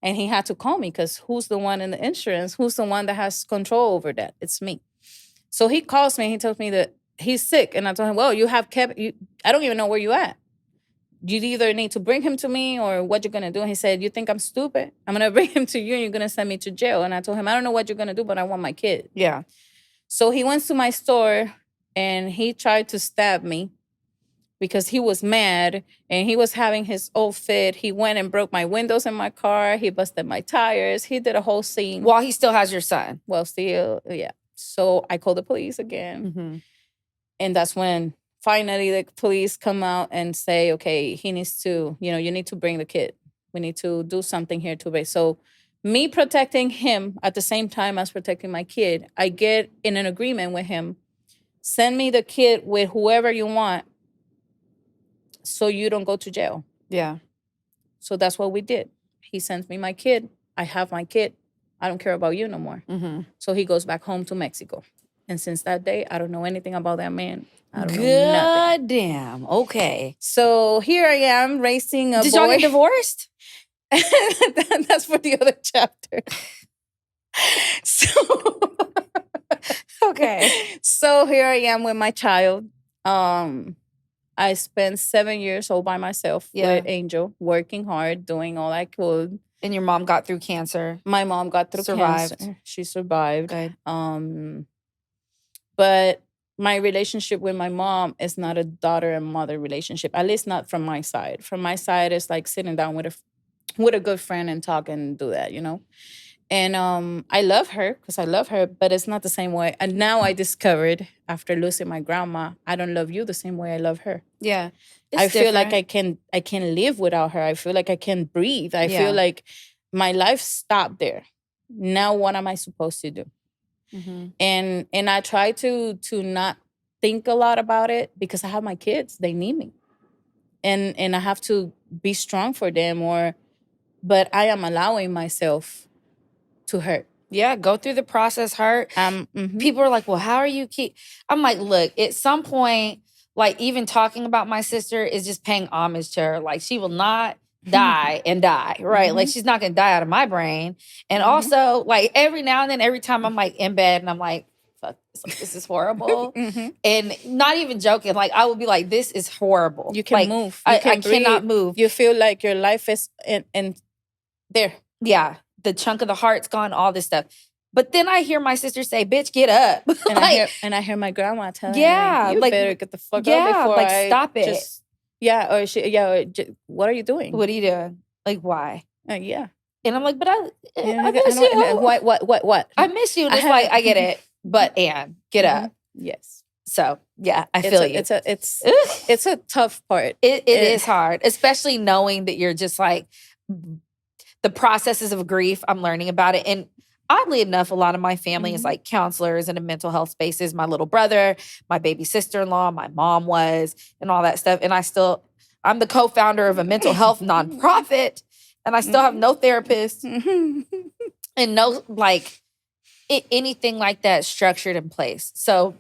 And he had to call me because who's the one in the insurance? Who's the one that has control over that? It's me. So he calls me and he tells me that he's sick. And I told him, well, I don't even know where you at. You either need to bring him to me or what you're going to do. And he said, you think I'm stupid? I'm going to bring him to you and you're going to send me to jail. And I told him, I don't know what you're going to do, but I want my kid. Yeah. So he went to my store and he tried to stab me because he was mad and he was having his old fit. He went and broke my windows in my car. He busted my tires. He did a whole scene. While he still has your son. Well, still, yeah. So I called the police again. Mm-hmm. And that's when finally the police come out and say, okay, he needs to, you need to bring the kid. We need to do something here to raise. So me protecting him at the same time as protecting my kid, I get in an agreement with him. Send me the kid with whoever you want, so you don't go to jail. Yeah. So that's what we did. He sends me my kid. I have my kid. I don't care about you no more. Mm-hmm. So he goes back home to Mexico. And since that day, I don't know anything about that man. I don't know nothing. Damn. Okay. So here I am raising a boy. Did y'all get divorced? That's for the other chapter. So okay. So here I am with my child. I spent 7 years all by myself with Angel, working hard, doing all I could. And your mom got through cancer. My mom got through Survived. cancer. She survived. Good. But my relationship with my mom is not a daughter and mother relationship, at least not from my side. From my side, it's like sitting down with a good friend and talk and do that, you know? And I love her because I love her, but it's not the same way. And now I discovered after losing my grandma, I don't love you the same way I love her. Yeah. I feel like I can live without her. I feel like I can breathe. I feel like my life stopped there. Now what am I supposed to do? Mm-hmm. And I try to not think a lot about it because I have my kids. They need me. And I have to be strong for them but I am allowing myself to hurt. Yeah, go through the process, hurt. People are like, well, how are you I'm like, look, at some point, like even talking about my sister is just paying homage to her. Like she will not die and die, right? Like she's not gonna die out of my brain. And also, like every now and then, every time I'm like in bed and I'm like, fuck, this is horrible. And not even joking, like I would be like, this is horrible. You can move. You I cannot move. You feel like your life is in there. Yeah. The chunk of the heart's gone, all this stuff. But then I hear my sister say, bitch, get up. And I hear my grandma telling me, you better get the fuck up before stop it. What are you doing? What are you doing? Like, why? Yeah. And I'm like, but I miss you. What? I miss you. And it's like, I get it. But Ann, get up. Yes. So yeah, I feel you. It's a tough part. It is hard, especially knowing that you're just like the processes of grief. I'm learning about it. And oddly enough, a lot of my family is like counselors and in mental health spaces. My little brother, my baby sister-in-law, my mom was, and all that stuff. And I'm the co-founder of a mental health nonprofit, and I still have no therapist and no like anything like that structured in place. So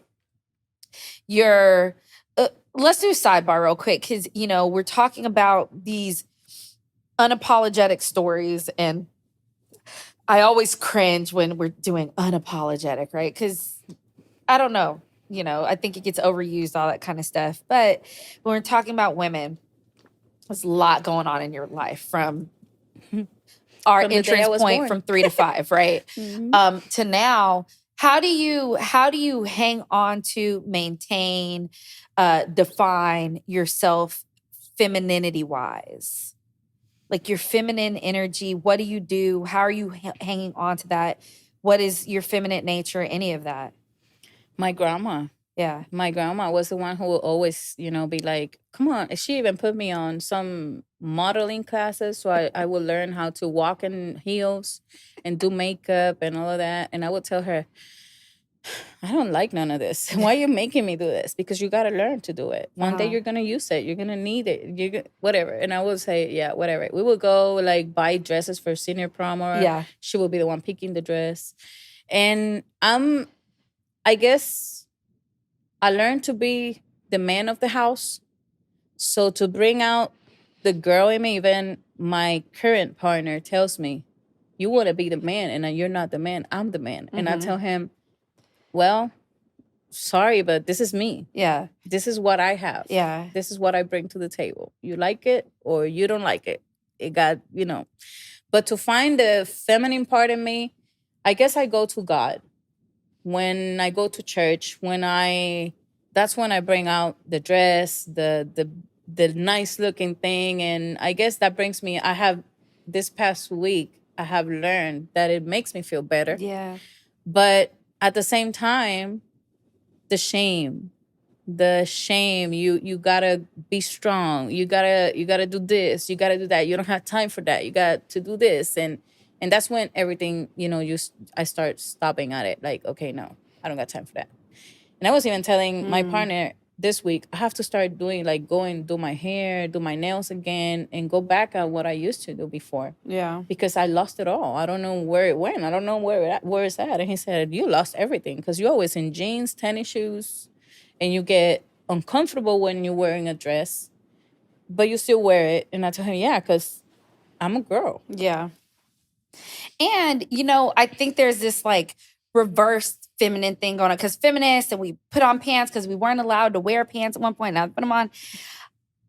let's do a sidebar real quick because, you know, we're talking about these unapologetic stories, and I always cringe when we're doing unapologetic, right? Because I don't know, you know, I think it gets overused, all that kind of stuff. But when we're talking about women, there's a lot going on in your life from our entrance point from 3 to 5, right? To now. How do you hang on to, maintain, define yourself femininity wise? Like your feminine energy, what do you do? How are you hanging on to that? What is your feminine nature? Any of that? My grandma. Yeah. My grandma was the one who would always, you know, be like, come on. She even put me on some modeling classes. So I would learn how to walk in heels and do makeup and all of that. And I would tell her, I don't like none of this. Why are you making me do this? Because you got to learn to do it. One day you're going to use it. You're going to need it. Whatever. And I would say, yeah, whatever. We would go like buy dresses for senior prom, or she would be the one picking the dress. And I guess I learned to be the man of the house. So to bring out the girl in me, even my current partner tells me, you want to be the man and you're not the man. I'm the man. And I tell him, well, sorry, but this is me. Yeah. This is what I have. Yeah. This is what I bring to the table. You like it or you don't like it. It got, you know. But to find the feminine part in me, I guess I go to God. When I go to church, that's when I bring out the dress, the nice looking thing. And I guess that brings me, this past week, I have learned that it makes me feel better. Yeah. But at the same time, the shame, you gotta be strong. You gotta do this. You gotta do that. You don't have time for that. You got to do this. And that's when everything, you know, I start stopping at it. Like, okay, no, I don't got time for that. And I was even telling my partner this week, I have to start doing do my hair, do my nails again, and go back at what I used to do before. Yeah. Because I lost it all. I don't know where it went. I don't know where it's at. And he said, you lost everything because you're always in jeans, tennis shoes, and you get uncomfortable when you're wearing a dress, but you still wear it. And I told him, yeah, because I'm a girl. Yeah. And, you know, I think there's this like reverse feminine thing going on because feminists and we put on pants because we weren't allowed to wear pants at one point. Now I put them on.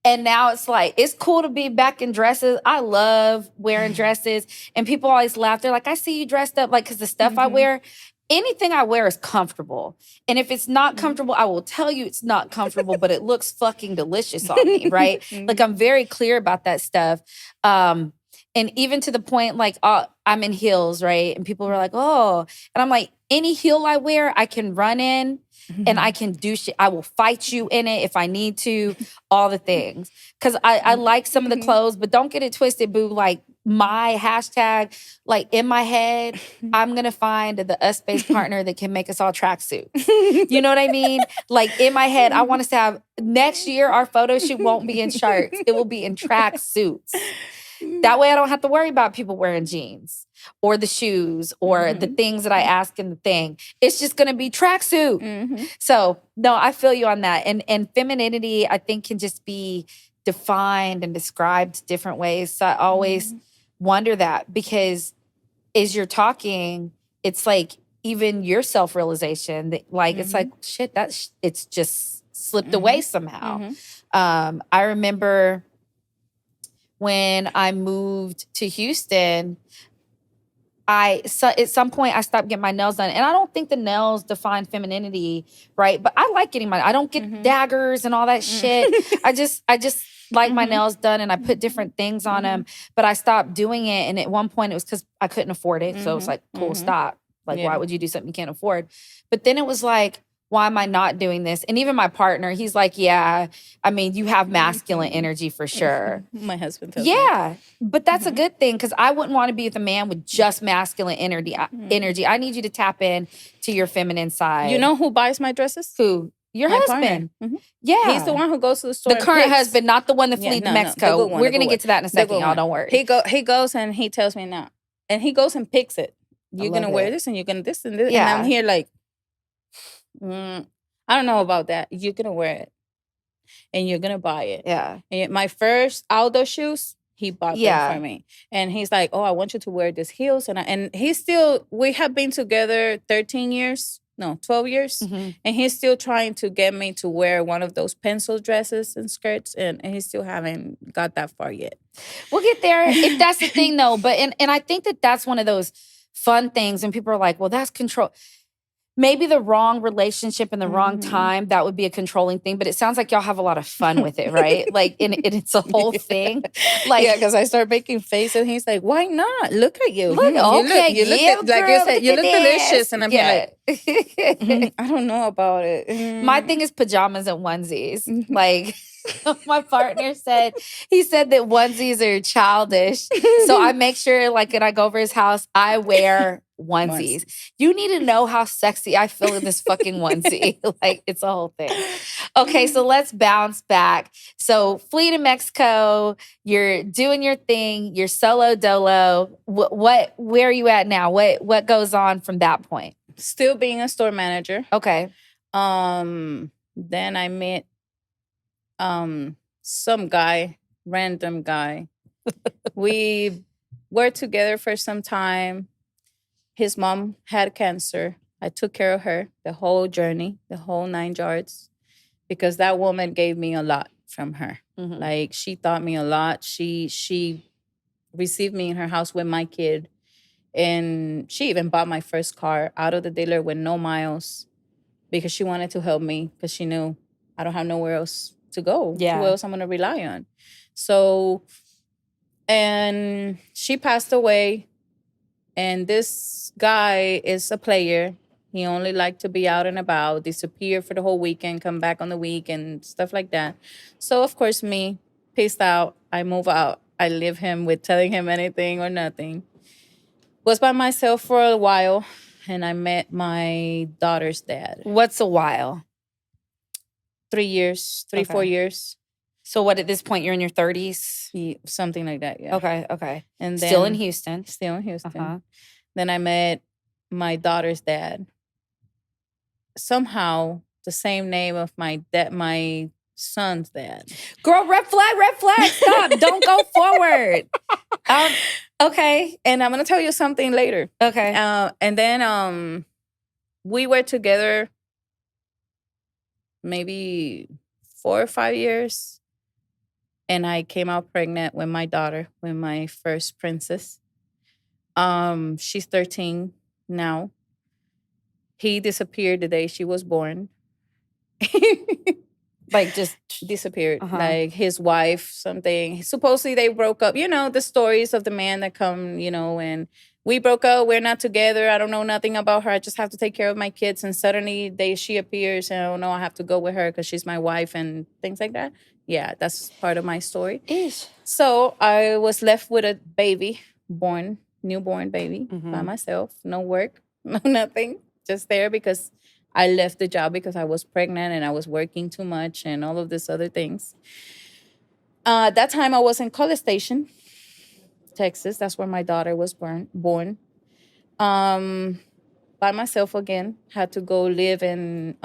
And now it's like, it's cool to be back in dresses. I love wearing dresses. And people always laugh. They're like, I see you dressed up. Like, because the stuff I wear, anything I wear is comfortable. And if it's not comfortable, I will tell you it's not comfortable, but it looks fucking delicious on me, right? Like, I'm very clear about that stuff. And even to the point, like, I'm in heels, right? And people were like, oh. And I'm like, any heel I wear, I can run in and I can do shit. I will fight you in it if I need to, all the things. Because I like some of the clothes, but don't get it twisted, boo. Like, my hashtag, like, in my head, I'm going to find the us-based partner that can make us all tracksuits. You know what I mean? Like, in my head, I want us to have, next year, our photo shoot won't be in shirts. It will be in tracksuits. That way I don't have to worry about people wearing jeans or the shoes or the things that I ask in the thing. It's just going to be tracksuit. So, no, I feel you on that. And femininity, I think, can just be defined and described different ways. So I always wonder that because as you're talking, it's like even your self-realization, that, like, it's like, shit, it's just slipped away somehow. I remember when I moved to Houston, at some point I stopped getting my nails done. And I don't think the nails define femininity, right? But I like getting I don't get daggers and all that shit. I just like my nails done and I put different things on them. But I stopped doing it. And at one point it was because I couldn't afford it. So it was like, cool, stop. Like, why would you do something you can't afford? But then it was like, why am I not doing this? And even my partner, he's like, yeah, I mean, you have masculine energy for sure. My husband tells me. Yeah, but that's a good thing because I wouldn't want to be with a man with just masculine energy. I need you to tap in to your feminine side. You know who buys my dresses? Who? Your My husband. partner. Yeah. He's the one who goes to the store. The current husband, not the one that fleed to Mexico. We're going to get to that in a second, y'all. Don't worry. He goes and he tells me now. And he goes and picks it. You're going to wear this and you're going to this and this. Yeah. And I'm here like, I don't know about that. You're going to wear it. And you're going to buy it. Yeah. And my first outdoor shoes, he bought them for me. And he's like, oh, I want you to wear these heels. And he's still, we have been together 12 years. And he's still trying to get me to wear one of those pencil dresses and skirts. And he still haven't got that far yet. We'll get there if that's the thing, though. But and I think that's one of those fun things. And people are like, well, that's control. Maybe the wrong relationship and the wrong time, that would be a controlling thing. But it sounds like y'all have a lot of fun with it, right? Like, and it's a whole thing. Like, yeah, because I start making faces, and he's like, "Why not? Look at you. Look, okay, you look, girl, like you said, you look this. delicious." And I'm like, I don't know about it. My thing is pajamas and onesies. Like, my partner said, he said that onesies are childish. So I make sure, like, when I go over his house, I wear onesies. You need to know how sexy I feel in this fucking onesie. Like, it's a whole thing. Okay, so let's bounce back. So flee to Mexico, you're doing your thing, you're solo dolo. Where are you at now? What goes on from that point? Still being a store manager. Okay. Then I met some guy, random guy. We were together for some time. His mom had cancer. I took care of her the whole journey, the whole 9 yards, because that woman gave me a lot from her. Like, she taught me a lot. She received me in her house with my kid. And she even bought my first car out of the dealer with no miles because she wanted to help me because she knew I don't have nowhere else to go. Yeah. Who else I'm going to rely on? So, and she passed away. And this guy is a player. He only liked to be out and about, disappear for the whole weekend, come back on the weekend, stuff like that. So, of course, me, pissed out, I move out. I leave him with telling him anything or nothing. Was by myself for a while, and I met my daughter's dad. What's a while? 3 years, 4 years. So what, at this point, you're in your 30s? Something like that, yeah. Okay. And then, still in Houston. Still in Houston. Then I met my daughter's dad. Somehow, the same name of my son's dad. Girl, red flag, stop. Don't go forward. Okay. And I'm going to tell you something later. Okay. And then we were together maybe 4 or 5 years, and I came out pregnant with my daughter, with my first princess. She's 13 now. He disappeared the day she was born. Like just disappeared. Like his wife, something. Supposedly they broke up. You know, the stories of the man that come, and we broke up. We're not together. I don't know nothing about her. I just have to take care of my kids. And suddenly she appears and I don't know, I have to go with her because she's my wife and things like that. Yeah, that's part of my story. Ish. So I was left with a baby, newborn baby by myself. No work, no nothing. Just there because I left the job because I was pregnant and I was working too much and all of these other things. That time I was in College Station, Texas. That's where my daughter was born. By myself again. Had to go live in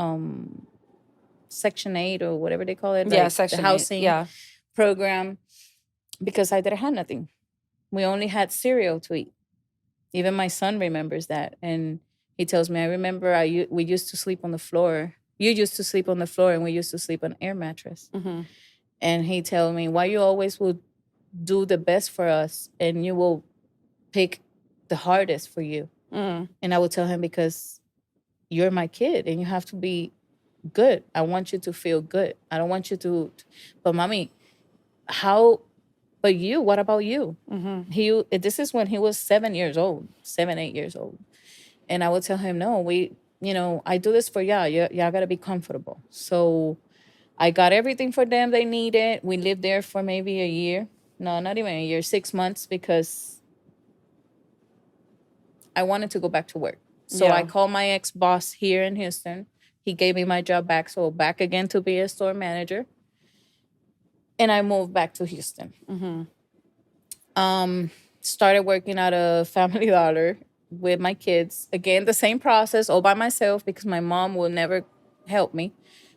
Section 8 or whatever they call it. Yeah, like Section the 8. housing Yeah. program, because I didn't have nothing. We only had cereal to eat. Even my son remembers that. And he tells me, I remember we used to sleep on the floor. You used to sleep on the floor and we used to sleep on air mattress. And he told me, why you always will do the best for us and you will pick the hardest for you. And I would tell him, because you're my kid and you have to be good. I want you to feel good. I don't want you to, but mommy, but you, what about you? This is when he was 7, 8 years old. And I would tell him, no, I do this for y'all. Y'all got to be comfortable. So I got everything for them they needed. We lived there for maybe a year. No, not even a year, 6 months, because I wanted to go back to work. So I called my ex-boss here in Houston. He gave me my job back. So back again to be a store manager. And I moved back to Houston. Started working at a Family Dollar with my kids. Again, the same process, all by myself, because my mom will never help me.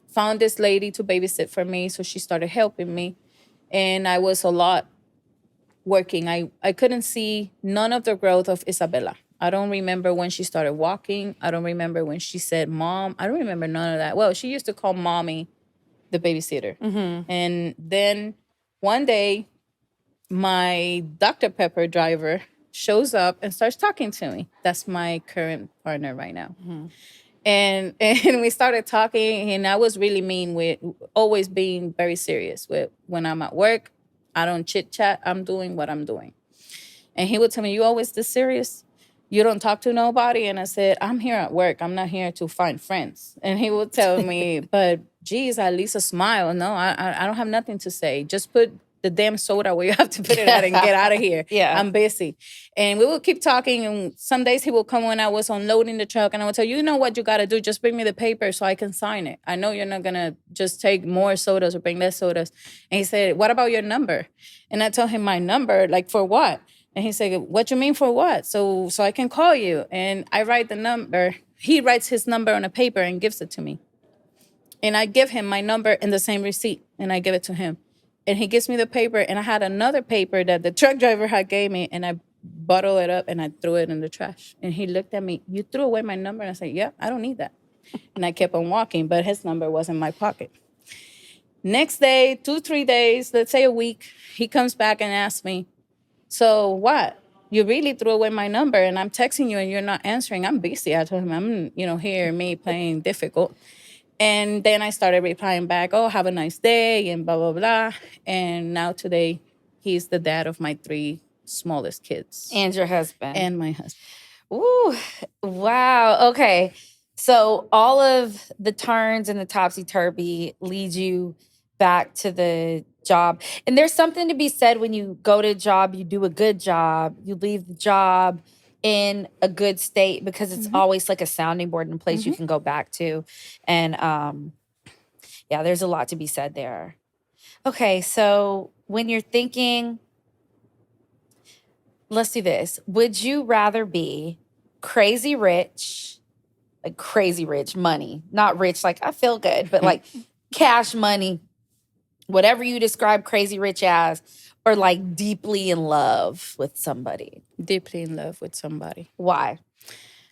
Found this lady to babysit for me, so she started helping me. And I was a lot working. I couldn't see none of the growth of Isabella. I don't remember when she started walking. I don't remember when she said mom. I don't remember none of that. Well, she used to call mommy the babysitter. And then one day, my Dr. Pepper driver shows up and starts talking to me. That's my current partner right now. And we started talking, and I was really mean with always being very serious with when I'm at work. I don't chit chat. I'm doing what I'm doing. And he would tell me, you always this serious? You don't talk to nobody? And I said, I'm here at work. I'm not here to find friends. And he would tell me, but geez, at least a smile. No, I don't have nothing to say. Just put the damn soda where you have to put it at and get out of here. Yeah. I'm busy. And we would keep talking. And some days he would come when I was unloading the truck and I would tell you know what you got to do? Just bring me the paper so I can sign it. I know you're not going to just take more sodas or bring less sodas. And he said, what about your number? And I told him my number, like for what? And he said, what you mean for what? So I can call you. And I write the number. He writes his number on a paper and gives it to me. And I give him my number in the same receipt. And I give it to him. And he gives me the paper. And I had another paper that the truck driver had gave me. And I bottled it up and I threw it in the trash. And he looked at me, you threw away my number? And I said, yeah, I don't need that. And I kept on walking. But his number was in my pocket. Next day, 2-3 days, let's say a week, he comes back and asks me, so what? You really threw away my number and I'm texting you and you're not answering. I'm busy. I told him I'm, here, me playing difficult. And then I started replying back, oh, have a nice day and blah, blah, blah. And now today, he's the dad of my 3 smallest kids. And your husband. And my husband. Ooh, wow. Okay. So all of the turns and the topsy-turvy lead you back to the job. And there's something to be said when you go to a job, you do a good job, you leave the job in a good state because it's always like a sounding board and a place you can go back to. And yeah, there's a lot to be said there. Okay, so when you're thinking, let's do this. Would you rather be crazy rich, like crazy rich money, not rich like I feel good, but like cash money, whatever you describe crazy rich as, or like deeply in love with somebody? Deeply in love with somebody. Why?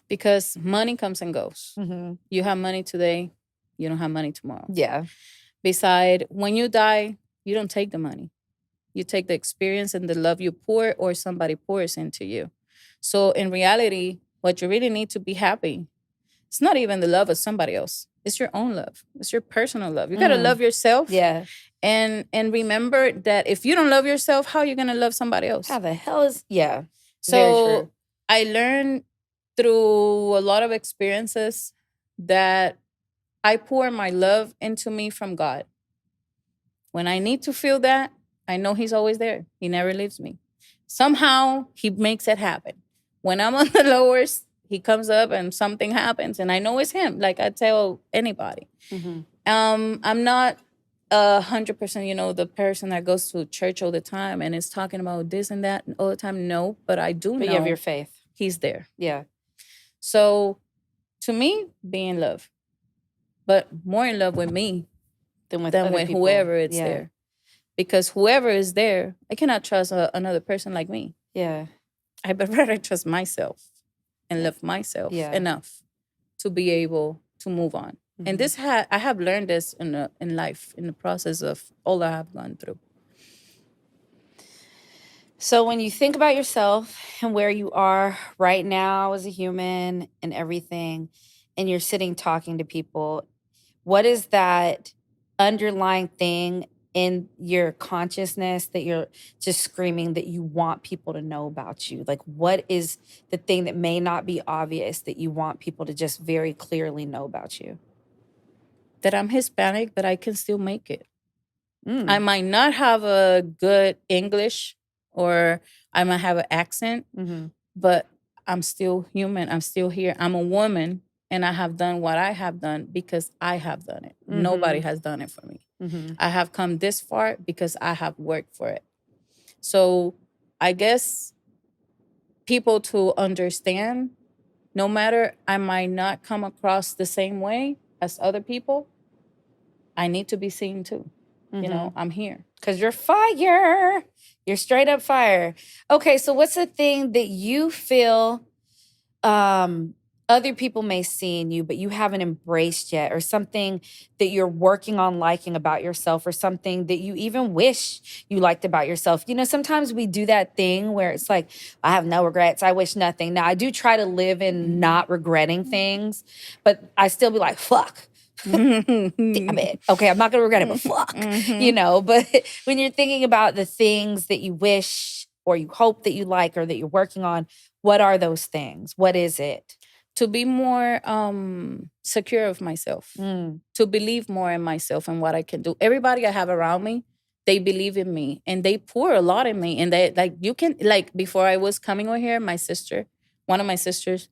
Because money comes and goes. Mm-hmm. You have money today, you don't have money tomorrow. Yeah. Beside, when you die, you don't take the money. You take the experience and the love you pour or somebody pours into you. So in reality, what you really need to be happy, it's not even the love of somebody else. It's your own love. It's your personal love. You gotta love yourself. Yeah. And remember that if you don't love yourself, how are you gonna love somebody else? How the hell is Very So true. I learned through a lot of experiences that I pour my love into me from God. When I need to feel that, I know He's always there. He never leaves me. Somehow He makes it happen. When I'm on the lowest, He comes up and something happens, and I know it's Him. Like I tell anybody. Mm-hmm. I'm not 100%, the person that goes to church all the time and is talking about this and that all the time. No, but I do know. But you have your faith. He's there. Yeah. So to me, be in love, but more in love with me than with whoever it's there. Because whoever is there, I cannot trust another person like me. Yeah. I better trust myself and love myself enough to be able to move on. Mm-hmm. And this I have learned this in life, in the process of all I have gone through. So when you think about yourself and where you are right now as a human and everything, and you're sitting talking to people, what is that underlying thing in your consciousness that you're just screaming that you want people to know about you? Like, what is the thing that may not be obvious that you want people to just very clearly know about you? That I'm Hispanic, but I can still make it. I might not have a good English or I might have an accent, but I'm still human. I'm still here. I'm a woman, and I have done what I have done because I have done it. Nobody has done it for me. I have come this far because I have worked for it. So I guess people to understand, no matter I might not come across the same way as other people, I need to be seen too. I'm here. Because you're fire. You're straight up fire. Okay, so what's the thing that you feel other people may see in you, but you haven't embraced yet, or something that you're working on liking about yourself, or something that you even wish you liked about yourself? Sometimes we do that thing where it's like, I have no regrets. I wish nothing. Now, I do try to live in not regretting things, but I still be like, fuck. Damn it. Okay, I'm not going to regret it, but fuck. But when you're thinking about the things that you wish or you hope that you like or that you're working on, what are those things? What is it? To be more secure of myself, to believe more in myself and what I can do. Everybody I have around me, they believe in me and they pour a lot in me. And they before I was coming over here, my sister, one of my sisters,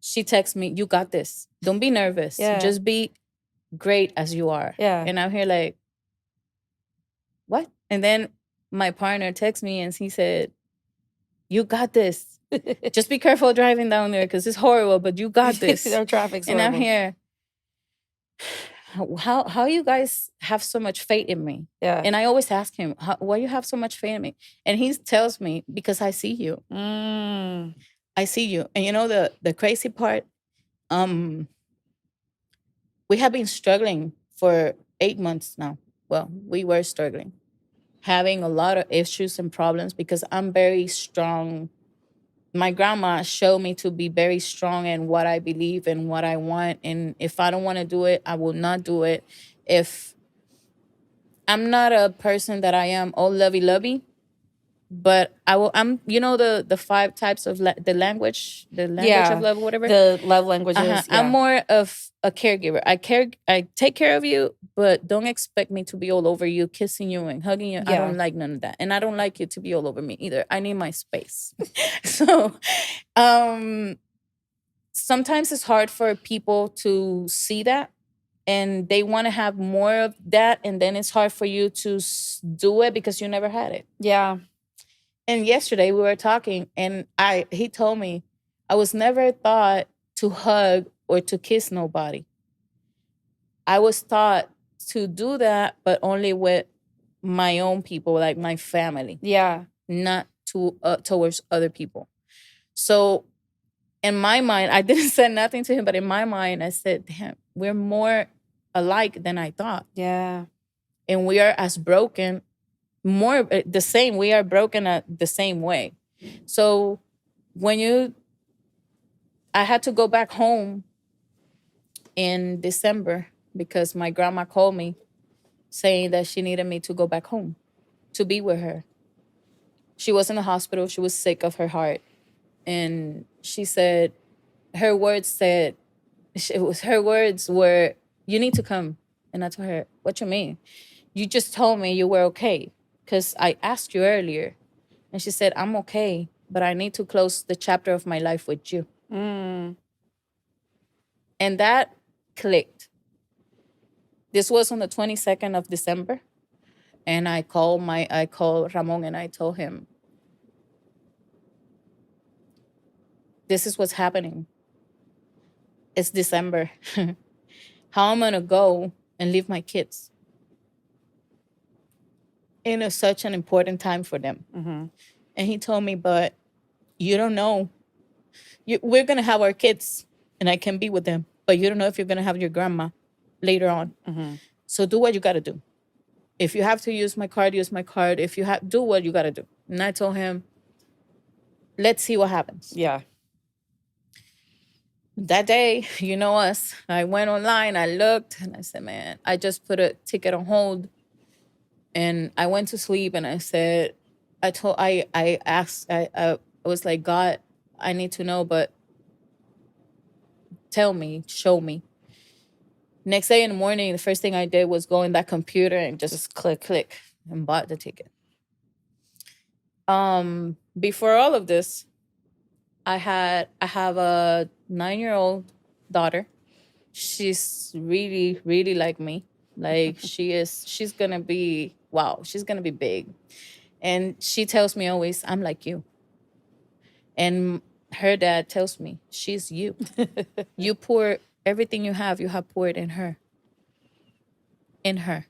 she texts me, you got this. Don't be nervous. Just be great as you are. And I'm here like, what? And then my partner texts me and he said, you got this. Just be careful driving down there because it's horrible, but you got this. Our traffic's and horrible. I'm here. How you guys have so much faith in me? And I always ask him, why you have so much faith in me? And he tells me, because I see you. I see you. And the crazy part, we have been struggling for 8 months now. Well, we were struggling, having a lot of issues and problems because I'm very strong. My grandma showed me to be very strong in what I believe and what I want. And if I don't want to do it, I will not do it. If I'm not a person that I am all lovey-lovey, but I'm the 5 types of the language of love, or whatever. The love languages. I'm more of a caregiver. I take care of you, but don't expect me to be all over you, kissing you and hugging you. I don't like none of that. And I don't like you to be all over me either. I need my space. So sometimes it's hard for people to see that. And they want to have more of that. And then it's hard for you to do it because you never had it. Yeah. And yesterday we were talking and he told me I was never thought to hug or to kiss nobody. I was taught to do that, but only with my own people, like my family. Yeah. Not towards other people. So In my mind, I didn't say nothing to him, but in my mind, I said, damn, we're more alike than I thought. Yeah. And we are as broken, more the same. We are broken the same way. So I had to go back home in December because my grandma called me saying that she needed me to go back home to be with her. She was in the hospital. She was sick of her heart. And she said, her words said, her words were, you need to come. And I told her, what you mean? You just told me you were okay because I asked you earlier. And she said, I'm okay, but I need to close the chapter of my life with you. Mm. And that clicked. This was on the 22nd of December. And I called Ramon and I told him, this is what's happening. It's December. How am I gonna go and leave my kids in such an important time for them? Mm-hmm. And he told me, but you don't know. We're gonna have our kids and I can be with them, but you don't know if you're gonna have your grandma later on. Mm-hmm. So do what you gotta do. If you have to use my card, use my card. If you have, do what you gotta do. And I told him, let's see what happens. Yeah. That day, you know us, I went online, I looked, and I said, man, I just put a ticket on hold. And I went to sleep and I said, I asked, I was like, God, I need to know, but tell me, show me. Next day in the morning, the first thing I did was go in that computer and just click and bought the ticket. Before all of this, I have a 9-year-old daughter. She's really, really like me. Like she's gonna be, wow, she's gonna be big. And she tells me always, I'm like you. And her dad tells me, she's you. You pour everything you have poured in her. In her.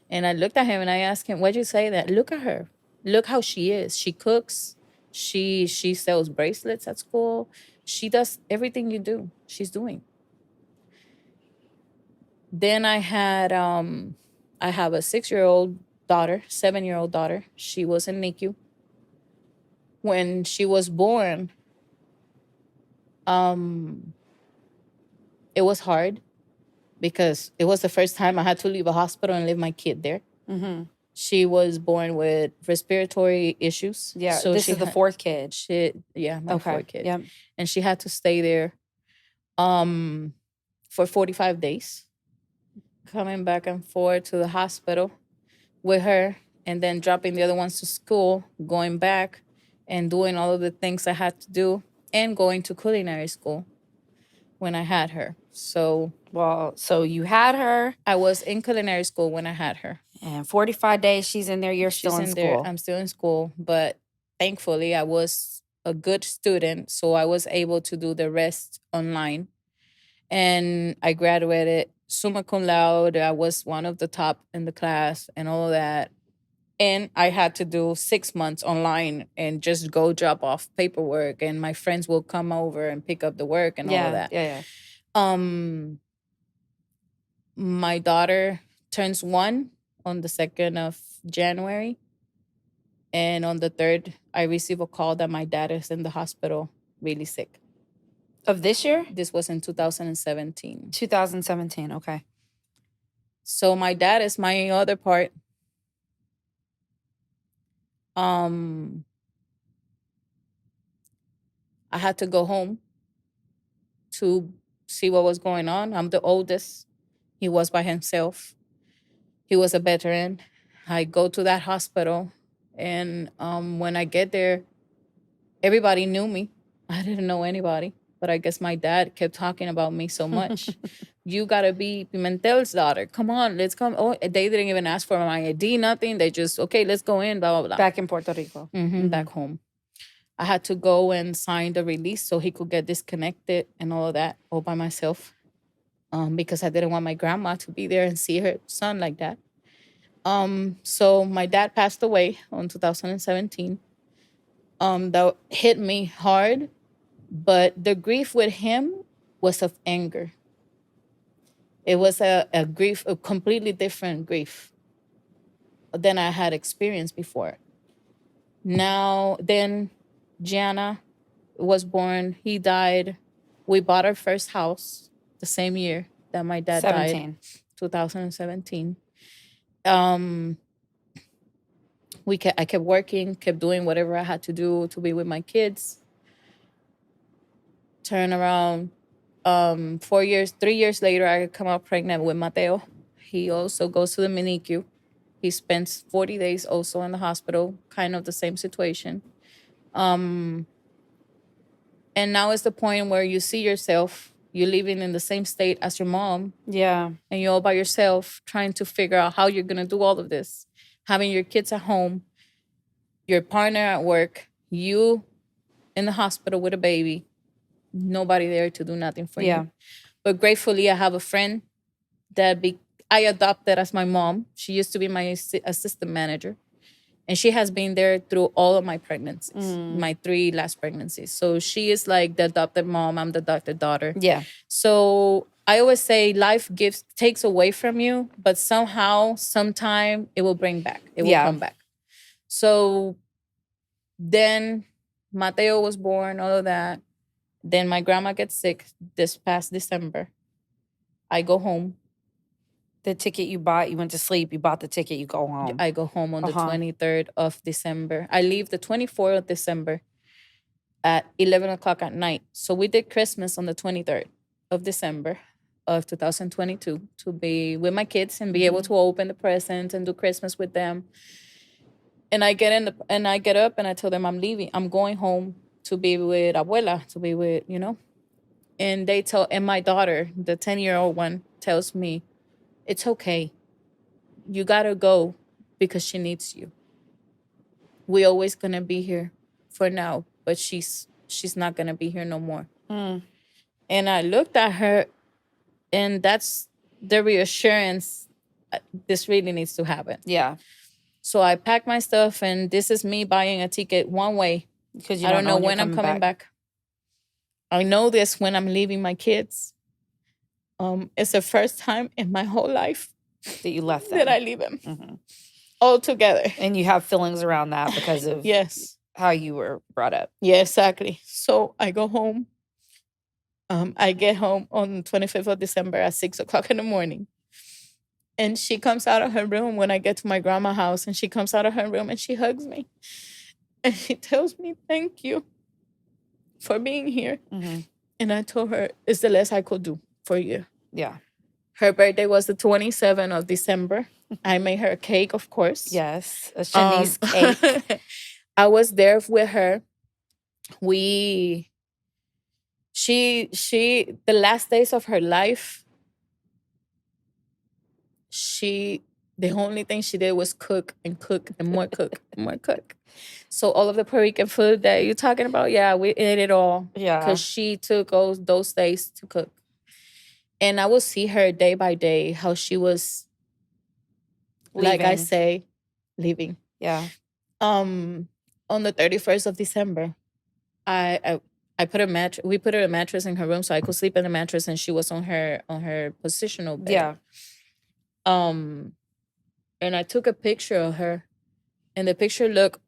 And I looked at him and I asked him, why'd you say that? Look at her. Look how she is. She cooks. She sells bracelets at school. She does everything you do. She's doing. Then I have a 6-year-old daughter, 7-year-old daughter. She was in NICU. When she was born, it was hard because it was the first time I had to leave a hospital and leave my kid there. Mm-hmm. She was born with respiratory issues. Yeah, so this is the fourth kid. My fourth kid. Yep. And she had to stay there for 45 days, coming back and forth to the hospital with her, and then dropping the other ones to school, going back and doing all of the things I had to do, and going to culinary school when I had her. So you had her. I was in culinary school when I had her. And 45 days she's in there, you're still in school. I'm still in school, but thankfully I was a good student, so I was able to do the rest online. And I graduated summa cum laude. I was one of the top in the class and all of that. And I had to do 6 months online and just go drop off paperwork. And my friends will come over and pick up the work and all of that. Yeah. My daughter turns 1 on the 2nd of January. And on the 3rd, I receive a call that my dad is in the hospital really sick. Of this year? This was in 2017. 2017, okay. So my dad is my other part. I had to go home to see what was going on. I'm the oldest. He was by himself. He was a veteran. I go to that hospital, and when I get there, everybody knew me. I didn't know anybody, but I guess my dad kept talking about me so much. You gotta be Pimentel's daughter. Come on, let's come. Oh, they didn't even ask for my ID, nothing. They just, okay, let's go in, blah, blah, blah. Back in Puerto Rico. Back home. I had to go and sign the release so he could get disconnected and all of that all by myself, because I didn't want my grandma to be there and see her son like that. So my dad passed away in 2017. That hit me hard But the grief with him was of anger. It was a grief, a completely different grief than I had experienced before. Now, then Gianna was born. He died. We bought our first house the same year that my dad died, 17. 2017. Um, I kept working, kept doing whatever I had to do to be with my kids. Turn around, 3 years later, I come out pregnant with Mateo. He also goes to the MNICU. He spends 40 days also in the hospital, kind of the same situation. And now is the point where you see yourself, you're living in the same state as your mom. Yeah. And you're all by yourself trying to figure out how you're going to do all of this. Having your kids at home, your partner at work, you in the hospital with a baby, nobody there to do nothing for you. But gratefully, I have a friend that I adopted as my mom. She used to be my assistant manager. And she has been there through all of my pregnancies, my 3 last pregnancies. So she is like the adopted mom. I'm the adopted daughter. Yeah. So I always say life takes away from you, but somehow, sometime it will bring back. It will come back. So then Mateo was born, all of that. Then my grandma gets sick this past December. I go home. The ticket you bought, you went to sleep, you bought the ticket, you go home. I go home on the 23rd of December. I leave the 24th of December at 11 o'clock at night. So we did Christmas on the 23rd of December of 2022 to be with my kids and be able to open the presents and do Christmas with them. And I get up and I tell them I'm leaving. I'm going home to be with abuela, to be with, And and my daughter, the 10-year-old one, tells me, it's okay. You gotta go because she needs you. We always gonna be here for now, but she's not gonna be here no more. And I looked at her, and that's the reassurance. This really needs to happen. Yeah. So I packed my stuff, and this is me buying a ticket one way because I don't know when I'm coming back. I know this when I'm leaving my kids. It's the first time in my whole life that you left them. That I leave them all together. And you have feelings around that because of how you were brought up. Yeah, exactly. So I go home. I get home on the 25th of December at 6 o'clock in the morning. And she comes out of her room when I get to my grandma's house. And she comes out of her room and she hugs me. And she tells me, thank you for being here. And I told her, it's the less I could do for you. Yeah. Her birthday was the 27th of December. I made her a cake, of course. Yes, a Shanise cake. I was there with her. She, the last days of her life, the only thing she did was cook and cook and more cook and more cook. So all of the Puerto Rican food that you're talking about, we ate it all. Yeah. Because she took all those days to cook. And I would see her day by day, how she was, leaving. Like I say, leaving. Yeah. On the 31st of December, we put a mattress in her room so I could sleep in the mattress, and she was on her positional bed. Yeah. And I took a picture of her, and the picture looked,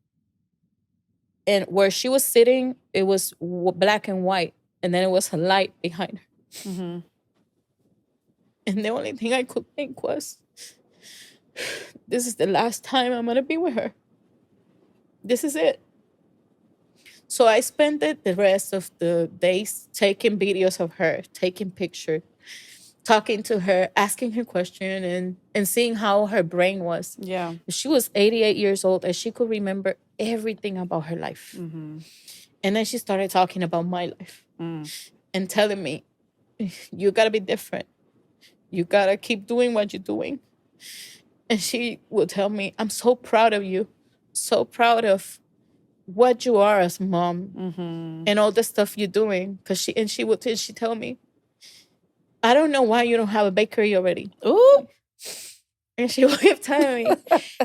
and where she was sitting, it was black and white, and then it was a light behind her. And the only thing I could think was, this is the last time I'm going to be with her. This is it. So I spent the rest of the days taking videos of her, taking pictures, talking to her, asking her questions, and seeing how her brain was. Yeah. She was 88 years old, and she could remember everything about her life. And then she started talking about my life and telling me, you got to be different. You got to keep doing what you're doing. And she would tell me, I'm so proud of you. So proud of what you are as a mom and all the stuff you're doing. She tell me, I don't know why you don't have a bakery already. Ooh. And she kept telling me,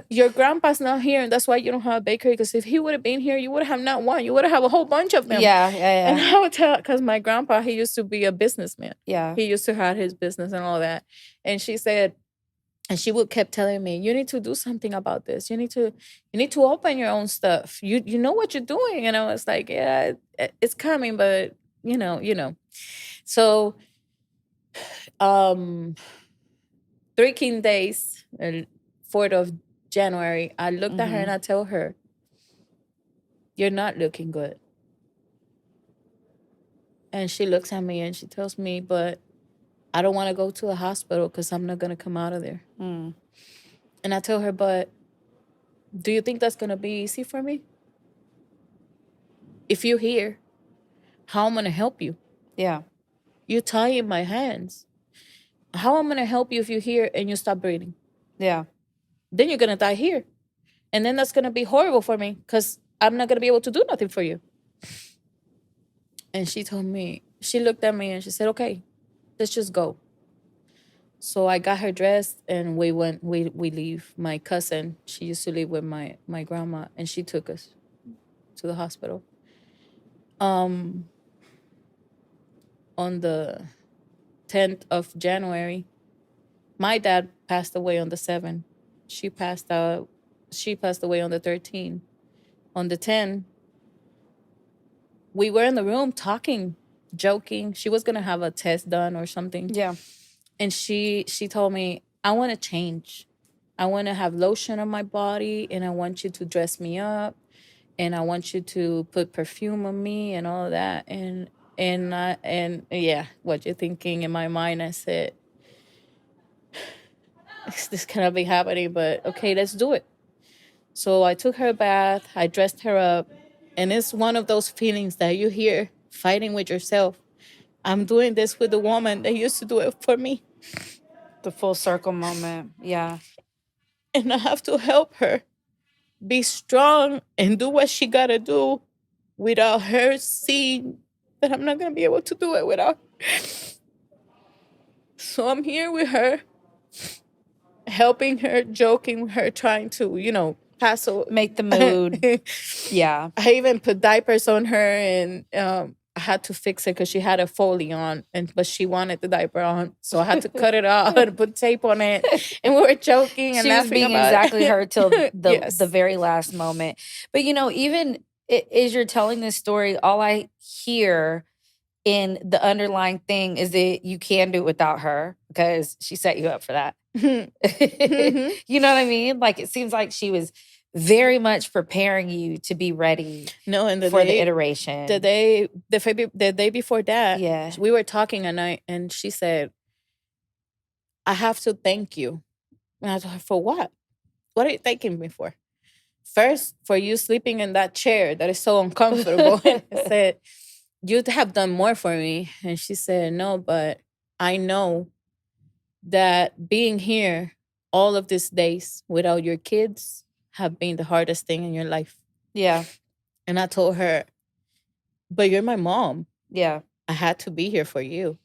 your grandpa's not here, and that's why you don't have a bakery. Because if he would have been here, you would have not one. You would have a whole bunch of them. Yeah, And yeah, I would tell, because my grandpa, he used to be a businessman. yeah. He used to have his business and all that. And she said, and she would kept telling me, you need to do something about this. You need to open your own stuff. You know what you're doing. And I was like, yeah, it's coming, but So 3 King Days, 4th of January, I looked at her and I tell her, you're not looking good. And she looks at me and she tells me, but I don't want to go to a hospital because I'm not going to come out of there. And I tell her, but do you think that's going to be easy for me? If you're here, how I'm going to help you? Yeah. You're tying my hands. How I'm going to help you if you're here and you stop breathing? Yeah. Then you're going to die here. And then that's going to be horrible for me because I'm not going to be able to do nothing for you. And she told me, she looked at me and she said, okay, let's just go. So I got her dressed and we leave. My cousin, she used to live with my grandma, and she took us to the hospital. On the 10th of January, my dad passed away on the 7th. She passed away on the 13th. On the 10th, we were in the room talking, joking. She was gonna have a test done or something. Yeah. And she told me, I want to change. I want to have lotion on my body, and I want you to dress me up, and I want you to put perfume on me and all of that. And yeah, what you're thinking in my mind, I said, this cannot be happening, but okay, let's do it. So I took her a bath, I dressed her up, and it's one of those feelings that you hear fighting with yourself. I'm doing this with the woman that used to do it for me. The full circle moment. Yeah. And I have to help her be strong and do what she gotta do without her seeing that I'm not gonna be able to do it without her. So I'm here with her, helping her, joking with her, trying to, pass Make the mood. Yeah. I even put diapers on her, and I had to fix it because she had a Foley on, but she wanted the diaper on, so I had to cut it off and put tape on it. And we were joking and She was laughing being about exactly it. her till Yes. the very last moment. But even as you're telling this story, all I hear in the underlying thing is that you can do it without her because she set you up for that. You know what I mean? Like, it seems like she was very much preparing you to be ready No, and for the iteration. the day before that, Yeah. we were talking at night, and she said, I have to thank you. And I told her, for what? What are you thanking me for? First, for you sleeping in that chair that is so uncomfortable. I said, you'd have done more for me. And she said, no, but I know that being here all of these days without your kids have been the hardest thing in your life. Yeah. And I told her, but you're my mom. Yeah. I had to be here for you.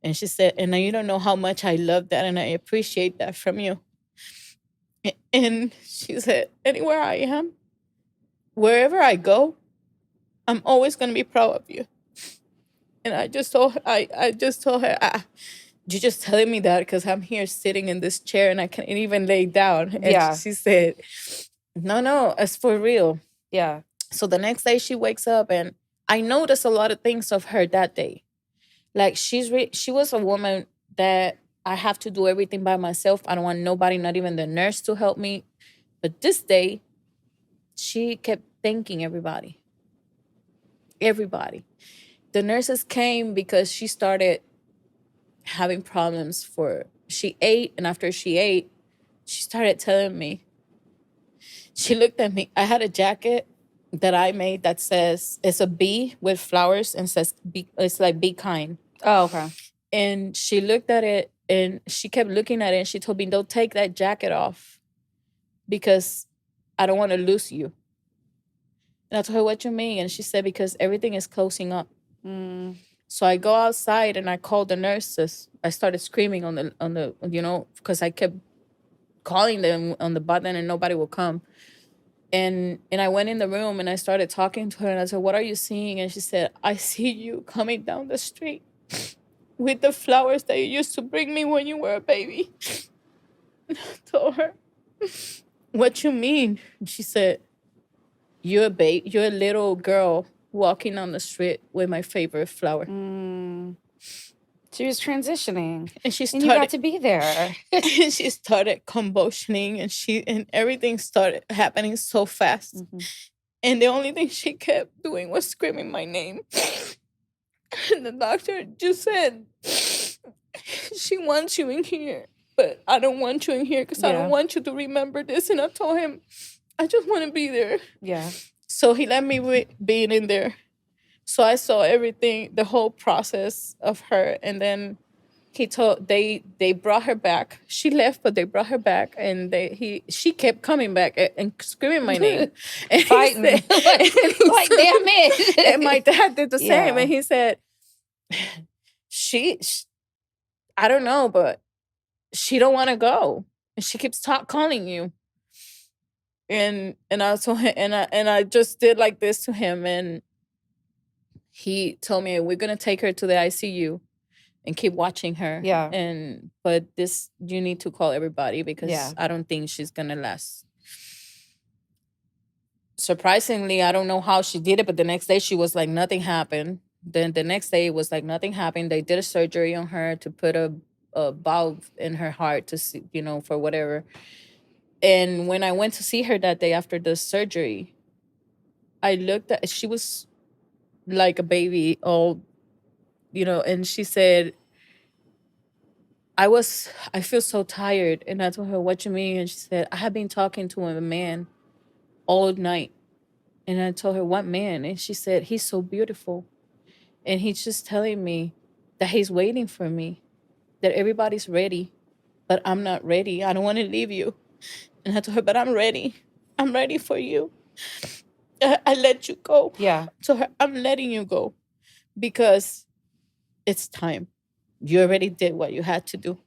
And she said, and you don't know how much I love that and I appreciate that from you. And she said, anywhere I am, wherever I go, I'm always going to be proud of you. And I just told her, you're just telling me that because I'm here sitting in this chair and I can't even lay down. And Yeah. she said, no, it's for real. Yeah. So the next day she wakes up, and I noticed a lot of things of her that day. Like, she was a woman that I have to do everything by myself. I don't want nobody, not even the nurse, to help me. But this day, she kept thanking everybody. Everybody. The nurses came because she started having problems she ate, and after she ate, she started telling me. She looked at me. I had a jacket that I made that says, it's a bee with flowers and says, it's like, be kind. Oh, okay. And she looked at it and she kept looking at it, and she told me, don't take that jacket off because I don't want to lose you. And I told her, what you mean? And she said, because everything is closing up. So I go outside and I called the nurses. I started screaming on the because I kept calling them on the button and nobody will come. And I went in the room and I started talking to her and I said, "What are you seeing?" And she said, "I see you coming down the street with the flowers that you used to bring me when you were a baby." I told her, "What you mean?" And she said, "You're a little girl walking on the street with my favorite flower." She was transitioning. And she And you got started to be there. and she started combustioning and everything started happening so fast. And the only thing she kept doing was screaming my name. And the doctor just said, "She wants you in here, but I don't want you in here because I don't want you to remember this." And I told him, "I just want to be there." Yeah. So he let me be in there. So I saw everything, the whole process of her. And then they brought her back. She left, but they brought her back, and she kept coming back and screaming my name, and fighting, like damn it. And my dad did the same, Yeah. and he said, she I don't know, but she don't want to go, and she keeps calling you. And I told him, and I just did like this to him, and he told me, "We're gonna take her to the ICU and keep watching her." Yeah. But this, you need to call everybody because Yeah. I don't think she's gonna last. Surprisingly, I don't know how she did it, but the next day she was like nothing happened. Then the next day it was like nothing happened. They did a surgery on her to put a valve in her heart to see, for whatever. And when I went to see her that day after the surgery, I looked at, she was like a baby, all, and she said, I feel so tired. And I told her, "What you mean?" And she said, "I have been talking to a man all night." And I told her, "What man?" And she said, "He's so beautiful. And he's just telling me that he's waiting for me, that everybody's ready, but I'm not ready. I don't want to leave you." And I told her, "But I'm ready. I'm ready for you. I let you go." Yeah. So I'm letting you go because it's time. You already did what you had to do.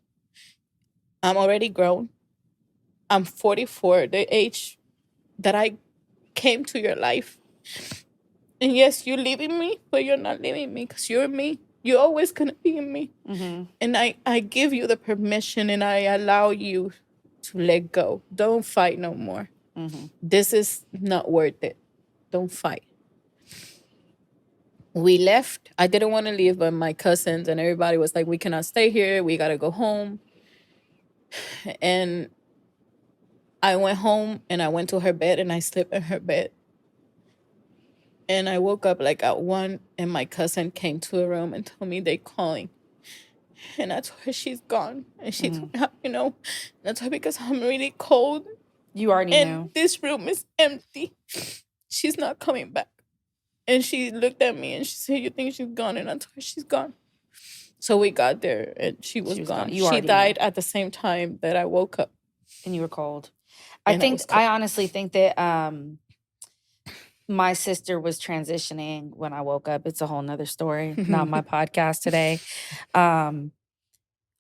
I'm already grown. I'm 44, the age that I came to your life. And yes, you're leaving me, but you're not leaving me because you're me. You're always going to be in me. And I give you the permission and I allow you to let go. Don't fight no more. This is not worth it. Don't fight. We left. I didn't want to leave, but my cousins and everybody was like, "We cannot stay here. We got to go home." And I went home and I went to her bed and I slept in her bed. And I woke up like at 1 and my cousin came to the room and told me they calling. And I told her she's gone. And she told me, "How you know?" And I told her, "Because I'm really cold. You already And knew. this room is empty. She's not coming back." And she looked at me and she said, "You think she's gone?" And I told her she's gone. So we got there and she was gone. She died at the same time that I woke up. And you were cold. I honestly think that my sister was transitioning when I woke up. It's a whole nother story, not my podcast today.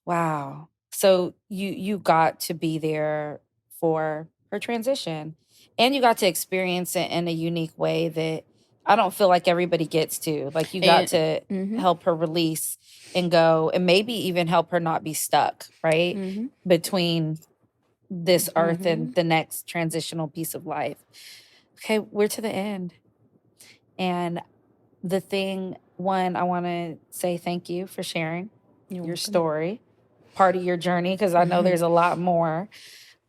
Wow. So you got to be there for her transition, and you got to experience it in a unique way that I don't feel like everybody gets to. Like you got to help her release and go, and maybe even help her not be stuck, right? Between this earth and the next transitional piece of life. Okay, we're to the end. And the thing, one, I want to say thank you for sharing your story, part of your journey, because I know there's a lot more.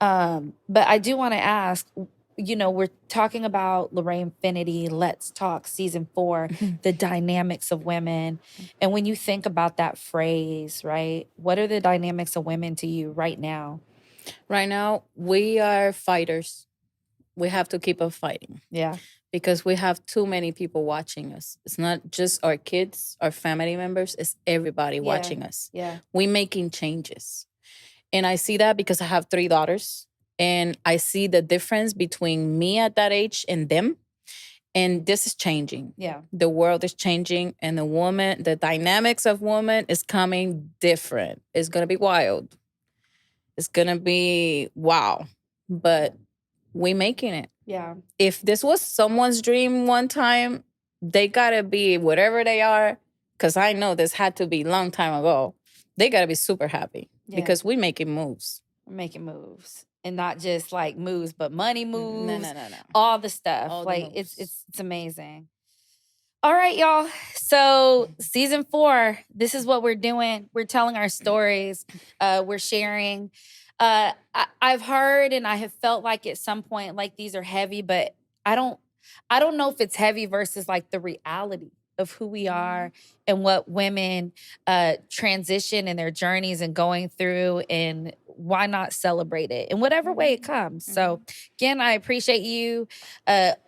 But I do want to ask, we're talking about LaRae Infinity, Let's Talk Season 4, the dynamics of women. And when you think about that phrase, right, what are the dynamics of women to you right now? Right now, we are fighters. We have to keep on fighting. Yeah. Because we have too many people watching us. It's not just our kids, our family members, it's everybody watching us. Yeah. We're making changes. And I see that because I have 3 daughters. And I see the difference between me at that age and them. And this is changing. Yeah. The world is changing. And the dynamics of women is coming different. It's going to be wild. It's gonna be wow. But we making it. Yeah. If this was someone's dream one time, they gotta be whatever they are. Cause I know this had to be long time ago. They gotta be super happy because we making moves. We're making moves. And not just like moves, but money moves. No. All the stuff. All the like moves. it's amazing. All right, y'all. So season 4, this is what we're doing. We're telling our stories. We're sharing. I've heard and I have felt like at some point like these are heavy, but I don't know if it's heavy versus like the reality of who we are and what women transition in their journeys and going through, and why not celebrate it in whatever way it comes. So again, I appreciate you,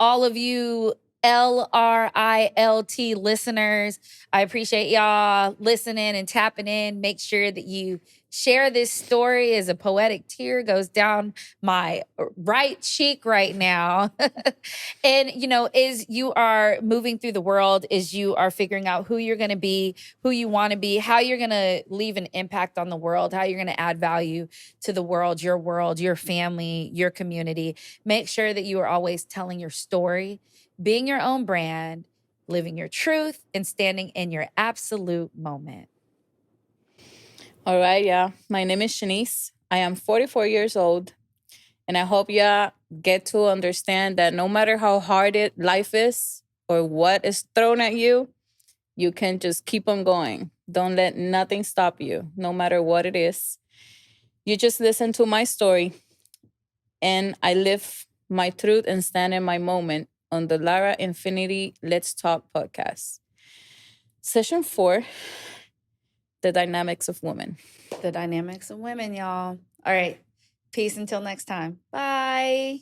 all of you LRILT listeners. I appreciate y'all listening and tapping in. Make sure that you share this story as a poetic tear goes down my right cheek right now. And, as you are moving through the world, as you are figuring out who you're going to be, who you want to be, how you're going to leave an impact on the world, how you're going to add value to the world, your family, your community, make sure that you are always telling your story, being your own brand, living your truth, and standing in your absolute moment. All right, yeah. My name is Shanise. I am 44 years old. And I hope y'all get to understand that no matter how hard life is or what is thrown at you, you can just keep on going. Don't let nothing stop you, no matter what it is. You just listen to my story, and I live my truth and stand in my moment on the LaRae Infinity Let's Talk podcast. Session 4, the dynamics of women. The dynamics of women, y'all. All right. Peace until next time. Bye.